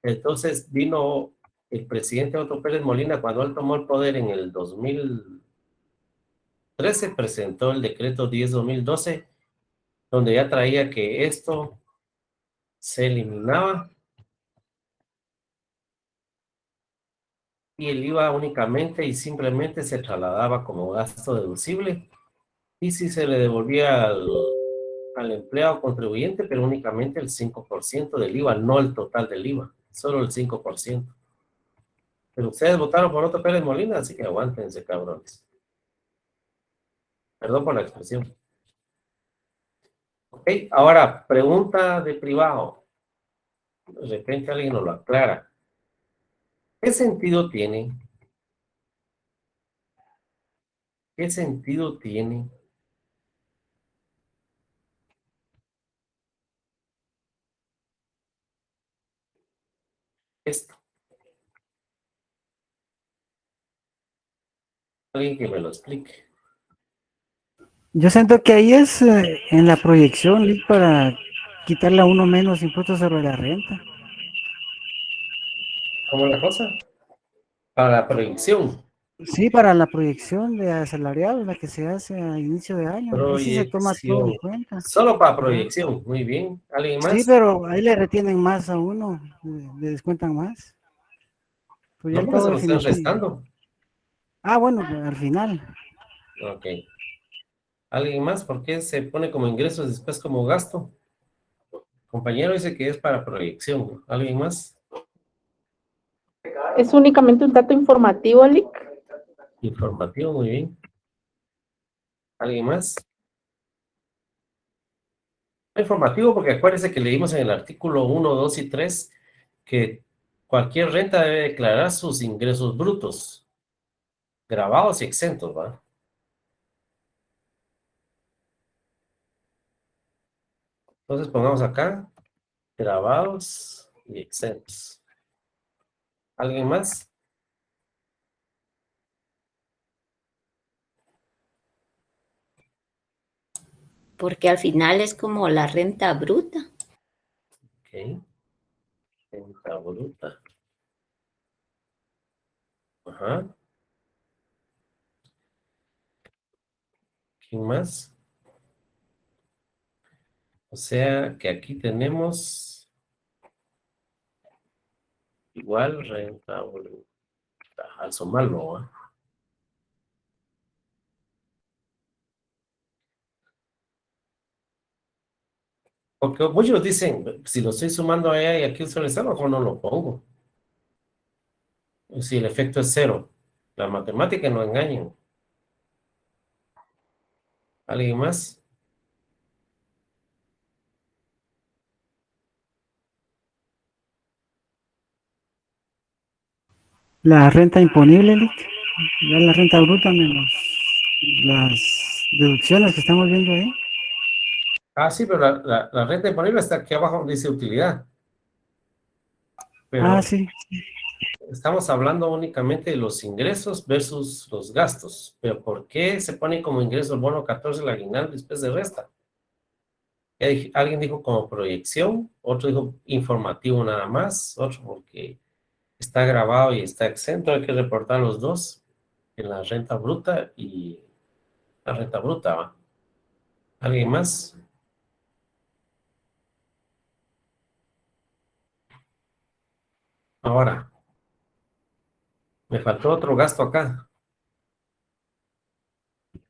Entonces vino el presidente Otto Pérez Molina, cuando él tomó el poder en el 2013, presentó el decreto 10-2012, donde ya traía que esto se eliminaba y el IVA únicamente y simplemente se trasladaba como gasto deducible y si se le devolvía al empleado contribuyente, pero únicamente el 5% del IVA, no el total del IVA, solo el 5%. Pero ustedes votaron por Otto Pérez Molina, así que aguántense, cabrones. Perdón por la expresión. Ok, ahora, pregunta de privado. De repente alguien nos lo aclara. ¿Qué sentido tiene? ¿Qué sentido tiene esto? Alguien que me lo explique. Yo siento que ahí es en la proyección, Lick, para quitarle a uno menos impuestos sobre la renta. ¿Cómo es la cosa? Para la proyección. Sí, para la proyección de asalariados, la que se hace a inicio de año. Ahí sí se toma todo en Proyección. cuenta. Solo para proyección. Muy bien. ¿Alguien más? Sí, pero ahí le retienen más a uno, le descuentan más. Pues ya No, el porque se pago lo están definitivo. restando. Ah, bueno, al final. Ok. ¿Alguien más? ¿Por qué se pone como ingresos y después como gasto? Compañero dice que es para proyección. ¿Alguien más? Es únicamente un dato informativo, Lick. Informativo, muy bien. ¿Alguien más? Informativo porque acuérdense que leímos en el artículo 1, 2 y 3 que cualquier renta debe declarar sus ingresos brutos, grabados y exentos, ¿va? Entonces pongamos acá, grabados y exentos. ¿Alguien más? Porque al final es como la renta bruta. Ok. Renta bruta. Ajá. ¿Quién más? O sea que aquí tenemos igual renta bruta. Al sumarlo, ¿va? Porque muchos dicen, si lo estoy sumando a ella y aquí solo está, mejor no lo pongo. Si el efecto es cero. La matemática no engañan. ¿Alguien más? La renta imponible, Lick, ya la renta bruta menos las deducciones que estamos viendo ahí. Ah, sí, pero la renta imponible está aquí abajo donde dice utilidad. Pero Ah, sí. estamos hablando únicamente de los ingresos versus los gastos. Pero ¿por qué se pone como ingreso el bono 14, el aguinaldo y después de resta? Alguien dijo como proyección, otro dijo informativo nada más, otro porque está grabado y está exento, hay que reportar los dos en la renta bruta y la renta bruta, ¿va? ¿Alguien más? Ahora, me faltó otro gasto acá.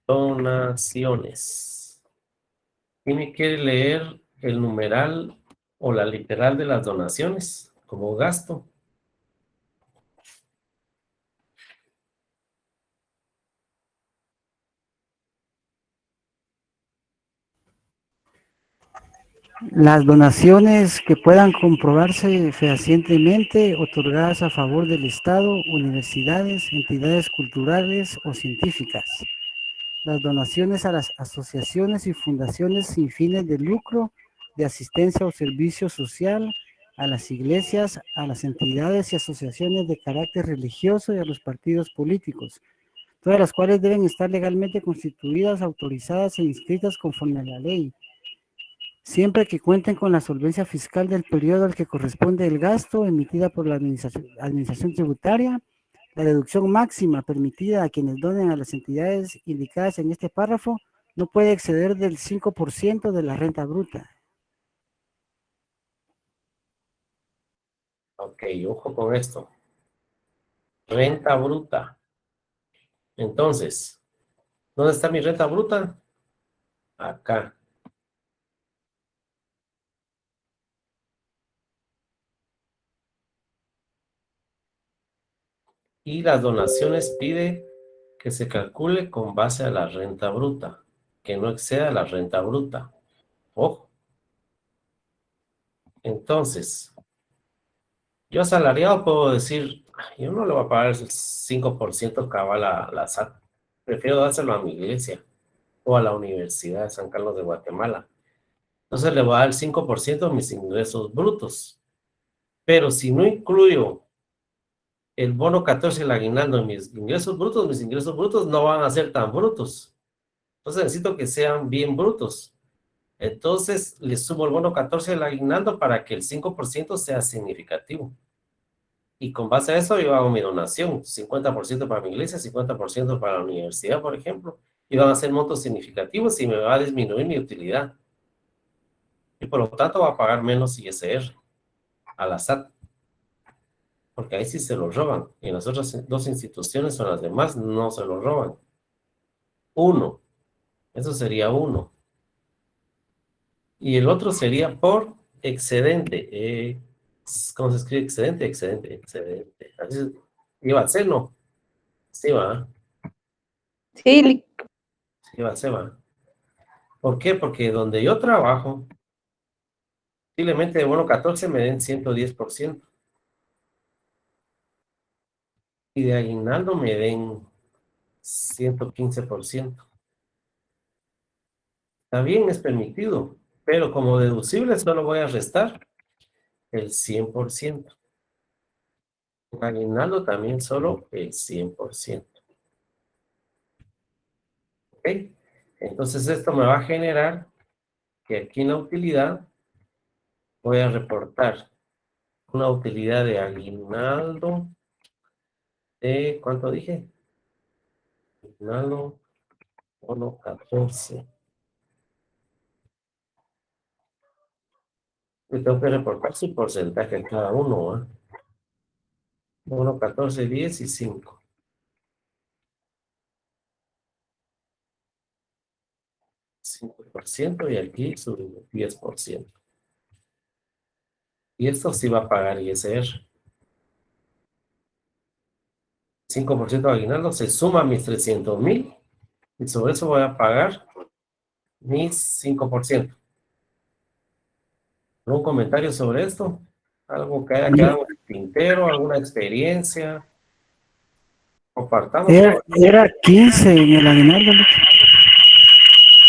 Donaciones. ¿Quién me quiere leer el numeral o la literal de las donaciones como gasto? Las donaciones que puedan comprobarse fehacientemente otorgadas a favor del Estado, universidades, entidades culturales o científicas. Las donaciones a las asociaciones y fundaciones sin fines de lucro, de asistencia o servicio social, a las iglesias, a las entidades y asociaciones de carácter religioso y a los partidos políticos, todas las cuales deben estar legalmente constituidas, autorizadas e inscritas conforme a la ley. siempre que cuenten con la solvencia fiscal del periodo al que corresponde el gasto emitida por la administración tributaria. La deducción máxima permitida a quienes donen a las entidades indicadas en este párrafo no puede exceder del 5% de la renta bruta. Ok, ojo con esto. Renta bruta. Entonces, ¿dónde está mi renta bruta? Acá. Y las donaciones pide que se calcule con base a la renta bruta, que no exceda la renta bruta. Ojo. Entonces, yo asalariado puedo decir, yo no le voy a pagar el 5% cabal a la SAT. Prefiero dárselo a mi iglesia o a la Universidad de San Carlos de Guatemala. Entonces le voy a dar el 5% de mis ingresos brutos. Pero si no incluyo el bono 14 y el aguinaldo en mis ingresos brutos no van a ser tan brutos. Entonces necesito que sean bien brutos. Entonces le sumo el bono 14 y el aguinaldo para que el 5% sea significativo. Y con base a eso yo hago mi donación, 50% para mi iglesia, 50% para la universidad, por ejemplo, y van a ser montos significativos y me va a disminuir mi utilidad. Y por lo tanto va a pagar menos ISR a la SAT, porque ahí sí se lo roban, y en las otras dos instituciones o las demás no se lo roban. 1, eso sería 1. Y el otro sería por excedente. ¿Cómo se escribe excedente? Excedente. Así iba a ser, ¿no? Sí, va. Sí, Sí, va, se va. ¿Por qué? Porque donde yo trabajo, posiblemente de bono 14 me den 110%. Y de aguinaldo me den 115%. Está bien, es permitido, pero como deducible solo voy a restar el 100%. En aguinaldo también solo el 100%. ¿Ok? Entonces esto me va a generar que aquí en la utilidad voy a reportar una utilidad de aguinaldo de, ¿cuánto dije? Aguinaldo, bono 14. Y tengo que reportar su porcentaje en cada uno, ¿eh? Bono 14, 10 y 5. 5% y aquí su 10%. Y esto sí va a pagar ISR. 5% de aguinaldo se suma a mis 300,000 y sobre eso voy a pagar mis 5%. ¿Algún comentario sobre esto? ¿Algo que haya quedado en el tintero? ¿Alguna experiencia? Compartamos. Era 15 en el aguinaldo,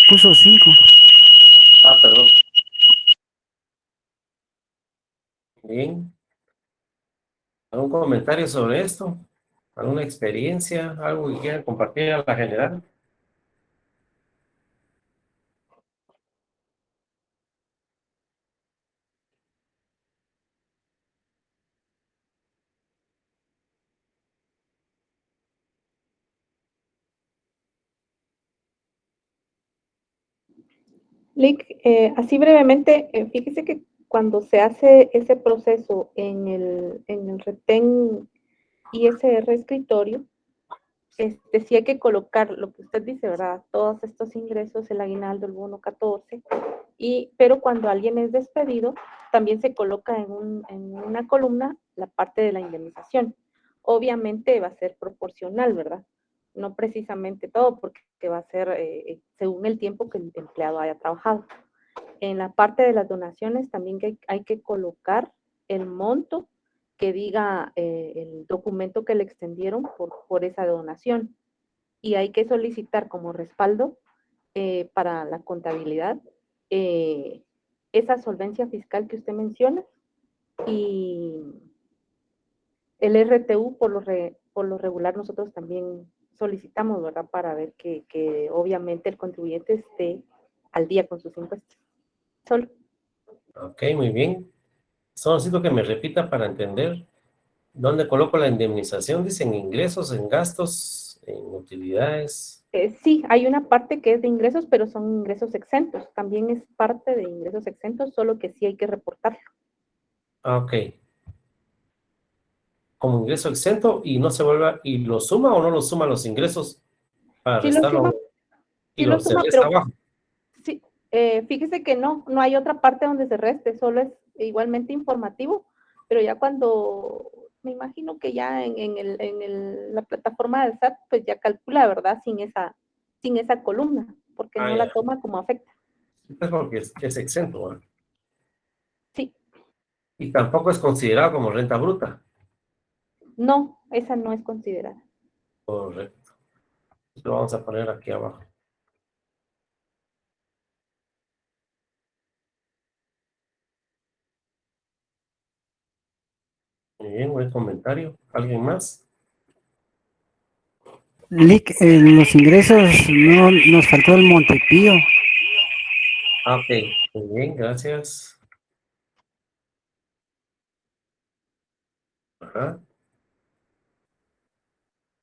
puso 5. Ah, perdón. Bien. ¿Algún comentario sobre esto? ¿Alguna experiencia? ¿Algo que quieran compartir a la general? Lick, así brevemente, fíjese que cuando se hace ese proceso en el retén ISR escritorio, sí hay que colocar lo que usted dice, ¿verdad? Todos estos ingresos, el aguinaldo, el bono 14, pero cuando alguien es despedido, también se coloca en una columna la parte de la indemnización. Obviamente va a ser proporcional, ¿verdad? No precisamente todo, porque va a ser según el tiempo que el empleado haya trabajado. En la parte de las donaciones también hay que colocar el monto que diga el documento que le extendieron por esa donación. Y hay que solicitar como respaldo para la contabilidad esa solvencia fiscal que usted menciona y el RTU por lo regular nosotros también solicitamos, ¿verdad? Para ver que obviamente el contribuyente esté al día con sus impuestos. Solo. Ok, muy bien. Solo necesito que me repita para entender dónde coloco la indemnización. Dicen ingresos, en gastos, en utilidades. Sí, hay una parte que es de ingresos, pero son ingresos exentos. También es parte de ingresos exentos, solo que sí hay que reportarlo. Ah, ok. Como ingreso exento y no se vuelva, ¿y lo suma o no lo suma los ingresos para Sí lo restarlo? suma, Y sí lo se suma, resta pero abajo. sí, fíjese que no hay otra parte donde se reste, solo es igualmente informativo, pero ya cuando, me imagino que ya la plataforma del SAT, pues ya calcula, ¿verdad? Sin esa columna, porque Ah, no ya. la toma como afecta. Es porque es exento, ¿verdad? Sí, Y tampoco es considerado como renta bruta. no, esa no es considerada. Correcto. Lo vamos a poner aquí abajo. Muy bien, buen comentario. ¿Alguien más? Lick, los ingresos no nos faltó el Montepío. Ah, ok. Muy bien, gracias. Ajá.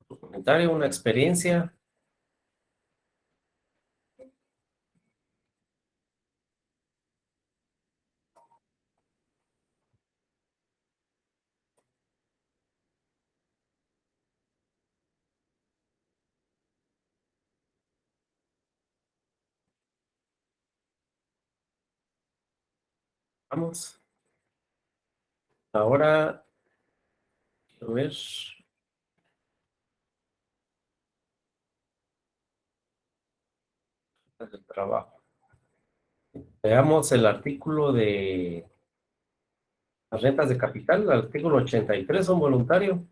Tu comentario, una experiencia. Vamos. Ahora, quiero ver el trabajo. Veamos el artículo de las rentas de capital, el artículo 83, son voluntario.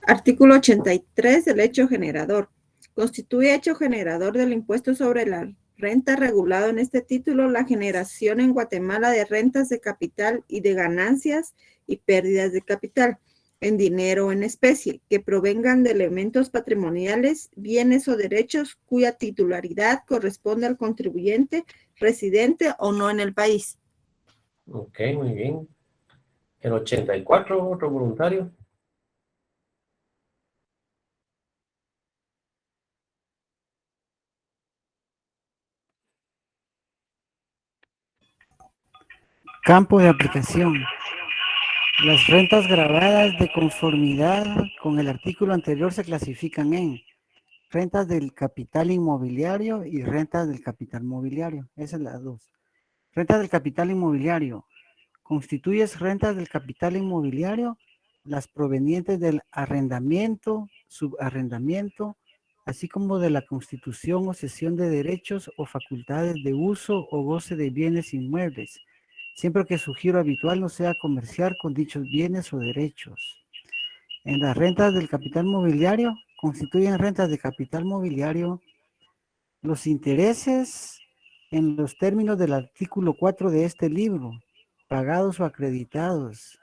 Artículo 83 del hecho generador. Constituye hecho generador del impuesto sobre la renta regulado en este título la generación en Guatemala de rentas de capital y de ganancias y pérdidas de capital en dinero o en especie que provengan de elementos patrimoniales, bienes o derechos cuya titularidad corresponde al contribuyente residente o no en el país. Ok, muy bien. El 84, otro voluntario. Campo de aplicación. Las rentas grabadas de conformidad con el artículo anterior se clasifican en rentas del capital inmobiliario y rentas del capital mobiliario. Esas son las dos. Rentas del capital inmobiliario. Constituyes rentas del capital inmobiliario, las provenientes del arrendamiento, subarrendamiento, así como de la constitución o cesión de derechos o facultades de uso o goce de bienes inmuebles, siempre que su giro habitual no sea comerciar con dichos bienes o derechos. En las rentas del capital mobiliario, constituyen rentas de capital mobiliario los intereses en los términos del artículo 4 de este libro, pagados o acreditados,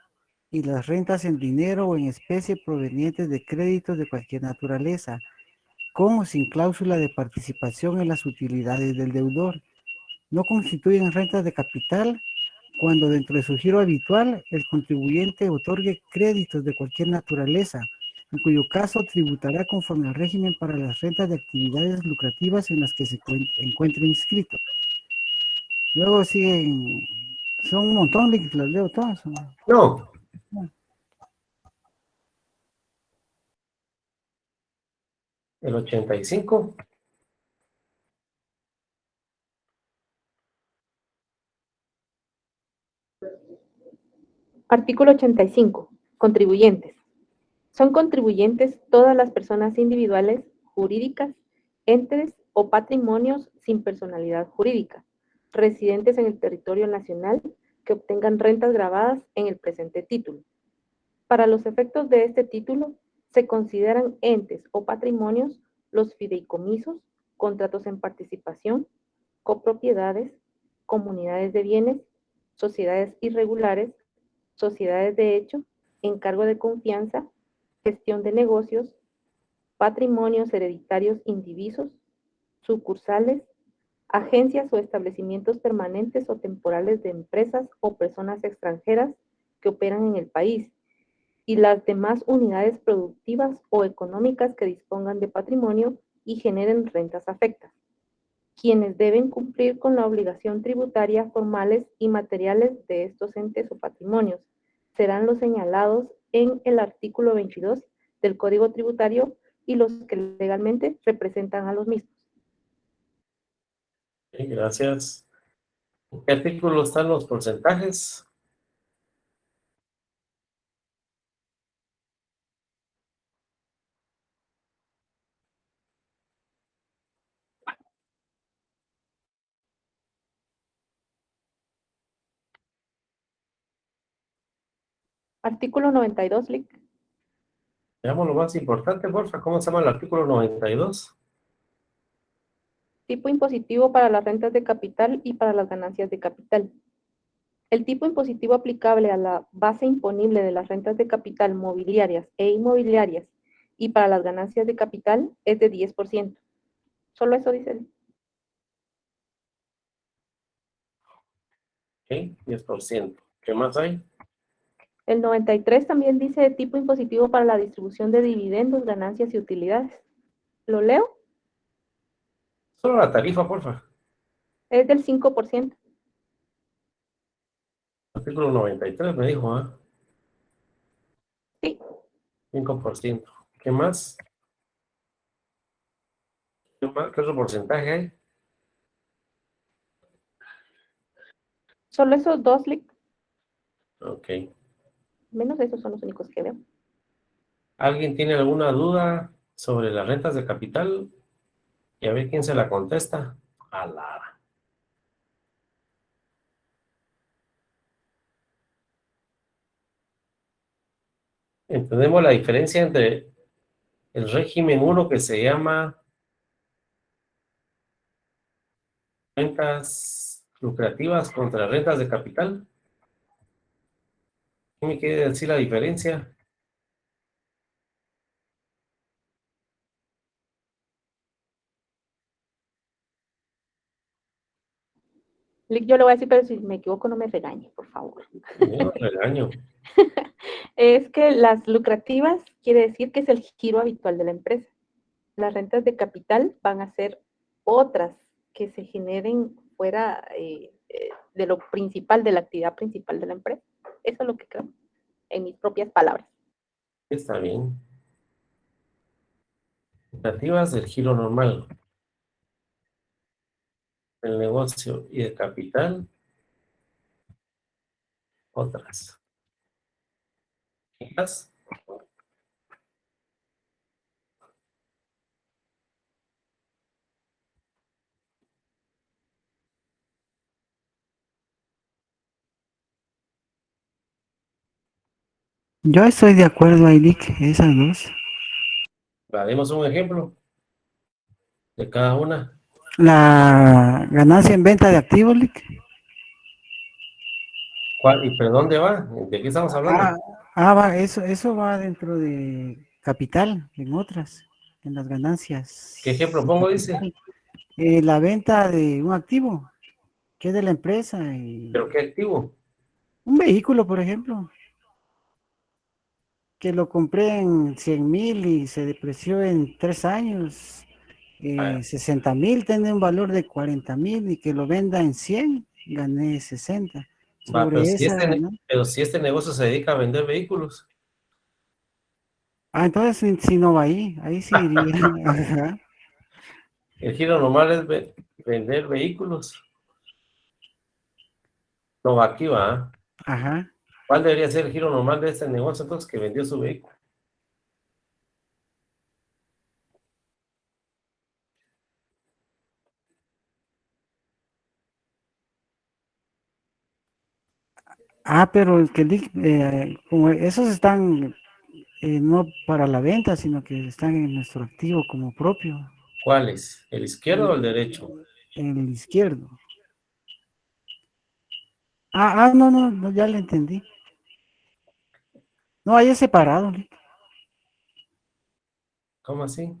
y las rentas en dinero o en especie provenientes de créditos de cualquier naturaleza, con o sin cláusula de participación en las utilidades del deudor. No constituyen rentas de capital cuando dentro de su giro habitual el contribuyente otorgue créditos de cualquier naturaleza, en cuyo caso tributará conforme al régimen para las rentas de actividades lucrativas en las que se encuentre inscrito. Luego siguen, son un montón, las leo todas. No. El 85. Artículo 85. Contribuyentes. Son contribuyentes todas las personas individuales, jurídicas, entes o patrimonios sin personalidad jurídica, residentes en el territorio nacional que obtengan rentas grabadas en el presente título. Para los efectos de este título, se consideran entes o patrimonios los fideicomisos, contratos en participación, copropiedades, comunidades de bienes, sociedades irregulares, sociedades de hecho, encargo de confianza, gestión de negocios, patrimonios hereditarios indivisos, sucursales, agencias o establecimientos permanentes o temporales de empresas o personas extranjeras que operan en el país, y las demás unidades productivas o económicas que dispongan de patrimonio y generen rentas afectas, quienes deben cumplir con la obligación tributaria formales y materiales de estos entes o patrimonios. Serán los señalados en el artículo 22 del Código Tributario y los que legalmente representan a los mismos. Sí, gracias. ¿En qué artículo están los porcentajes? Artículo 92, Lic. Veamos lo más importante, porfa. ¿Cómo se llama el artículo 92? Tipo impositivo para las rentas de capital y para las ganancias de capital. El tipo impositivo aplicable a la base imponible de las rentas de capital mobiliarias e inmobiliarias y para las ganancias de capital es de 10%. Solo eso dice. Ok, 10%. ¿Qué más hay? El 93 también dice tipo impositivo para la distribución de dividendos, ganancias y utilidades. ¿Lo leo? Solo la tarifa, porfa. Es del 5%. Artículo 93 me dijo, ¿ah? Sí. 5%. ¿Qué más? ¿Qué más? ¿Qué otro porcentaje hay? Solo esos dos, Lic. Ok. Menos esos son los únicos que veo. ¿Alguien tiene alguna duda sobre las rentas de capital? Y a ver quién se la contesta. A Lara. Entendemos la diferencia entre el régimen 1 que se llama rentas lucrativas contra rentas de capital. ¿Qué me quiere decir la diferencia? Lic, yo le voy a decir, pero si me equivoco no me regañe, por favor. Yo regaño. Es que las lucrativas quiere decir que es el giro habitual de la empresa. Las rentas de capital van a ser otras que se generen fuera de lo principal, de la actividad principal de la empresa. Eso es lo que creo, en mis propias palabras. Está bien. Lucrativas del giro normal. El negocio y el capital. Otras. ¿Qué más? Yo estoy de acuerdo ahí, Lick, esas dos. Demos un ejemplo de cada una. La ganancia en venta de activos, Lick. ¿Cuál? ¿Y pero dónde va? ¿De qué estamos hablando? Va, eso va dentro de capital, en otras, en las ganancias. ¿Qué ejemplo pongo, dice? La venta de un activo, que es de la empresa. ¿Pero qué activo? Un vehículo, por ejemplo, que lo compré en 100,000 y se depreció en 3 años. 60,000 tiene un valor de 40,000 y que lo venda en 100, gané 60. Va, Sobre esa, ¿no? pero si este negocio se dedica a vender vehículos. Entonces si no va ahí sí iría. Ajá. El giro normal es vender vehículos. No va aquí, va. Ajá. ¿Cuál debería ser el giro normal de este negocio entonces que vendió su vehículo? Pero el que como esos están no para la venta, sino que están en nuestro activo como propio. ¿Cuál es? ¿El izquierdo o el derecho? El izquierdo. No, ya le entendí. No, ahí es separado. ¿Cómo así?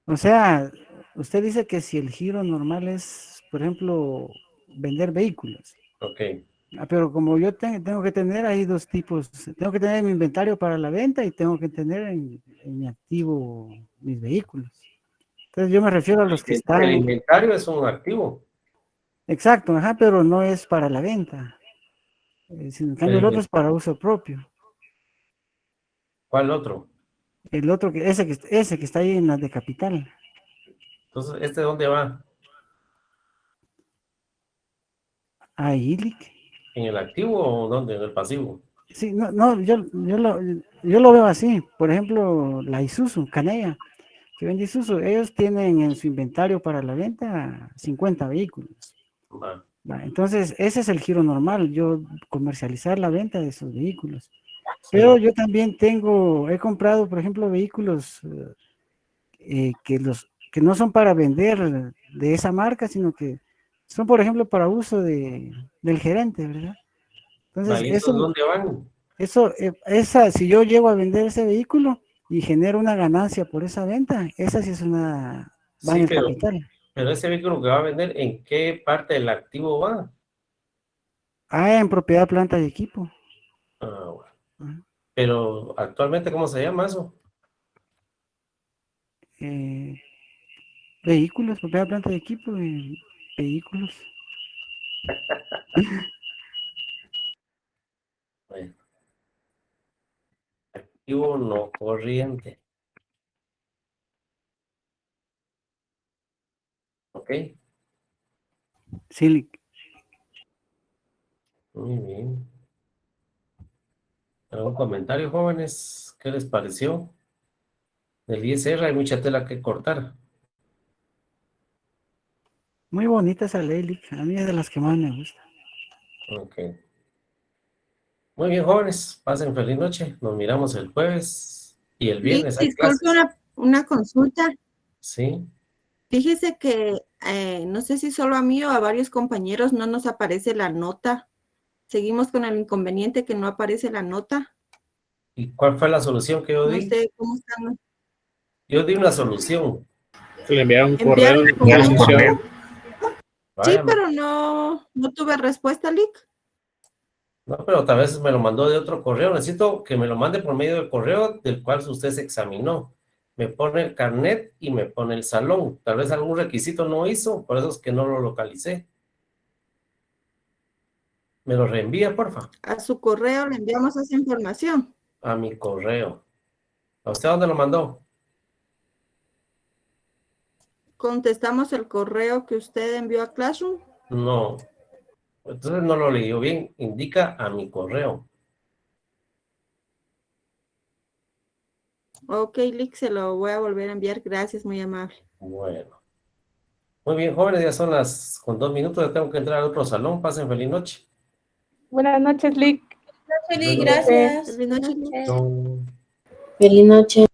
O sea, usted dice que si el giro normal es, por ejemplo, vender vehículos. Ok. Pero como yo tengo que tener ahí dos tipos, tengo que tener mi inventario para la venta y tengo que tener en mi activo mis vehículos. Entonces yo me refiero a los que El están... inventario es un activo. Exacto, ajá, pero no es para la venta. En cambio el otro es para uso propio. ¿Cuál otro? El otro, ese que está ahí en la de capital. Entonces, ¿este dónde va? Ahí, Lick. ¿En el activo o dónde? ¿En el pasivo? Sí, no, yo lo veo así. Por ejemplo, la Isuzu, Canella, que vende Isuzu, ellos tienen en su inventario para la venta 50 vehículos. Va. Entonces, ese es el giro normal, yo comercializar la venta de esos vehículos. Sí. Pero yo también he comprado, por ejemplo, vehículos que no son para vender de esa marca, sino que son, por ejemplo, para uso del gerente, ¿verdad? Entonces, ¿Y esos dónde van? si yo llego a vender ese vehículo y genero una ganancia por esa venta, esa sí es va en Sí, el capital. pero ese vehículo que va a vender, ¿en qué parte del activo va? En propiedad, planta y equipo. Ah, bueno. Ajá. Pero actualmente, ¿cómo se llama eso? Vehículos, propiedad, planta y equipo, vehículos. Bueno. Activo no corriente. Ok. Sí, Muy bien. ¿Algún comentario, jóvenes? ¿Qué les pareció? Del ISR hay mucha tela que cortar. muy bonita esa ley, Lick. A mí es de las que más me gusta. Ok. Muy bien, jóvenes. Pasen feliz noche. Nos miramos el jueves y el Lick, viernes hay disculpe clases. una consulta. Sí. Fíjese que no sé si solo a mí o a varios compañeros no nos aparece la nota. Seguimos con el inconveniente que no aparece la nota. ¿Y cuál fue la solución que yo No di? sé cómo están. Yo di una solución. Se le enviaron un Enviaron correo de como un actualización. correo. Sí, Vaya, pero no tuve respuesta, Lick. no, pero tal vez me lo mandó de otro correo. Necesito que me lo mande por medio del correo del cual usted se examinó. Me pone el carnet y me pone el salón. Tal vez algún requisito no hizo, por eso es que no lo localicé. ¿Me lo reenvía, porfa? A su correo le enviamos esa información. A mi correo. ¿A usted dónde lo mandó? Contestamos el correo que usted envió a Classroom. No. Entonces no lo leyó bien. Indica a mi correo. Ok, Lick, se lo voy a volver a enviar. Gracias, muy amable. Bueno. Muy bien, jóvenes, ya son las con 2 minutos. Ya tengo que entrar al otro salón. Pasen feliz noche. Buenas noches, Lick. Feliz, Bueno, gracias. Feliz noche, Lick. no. Feliz noche.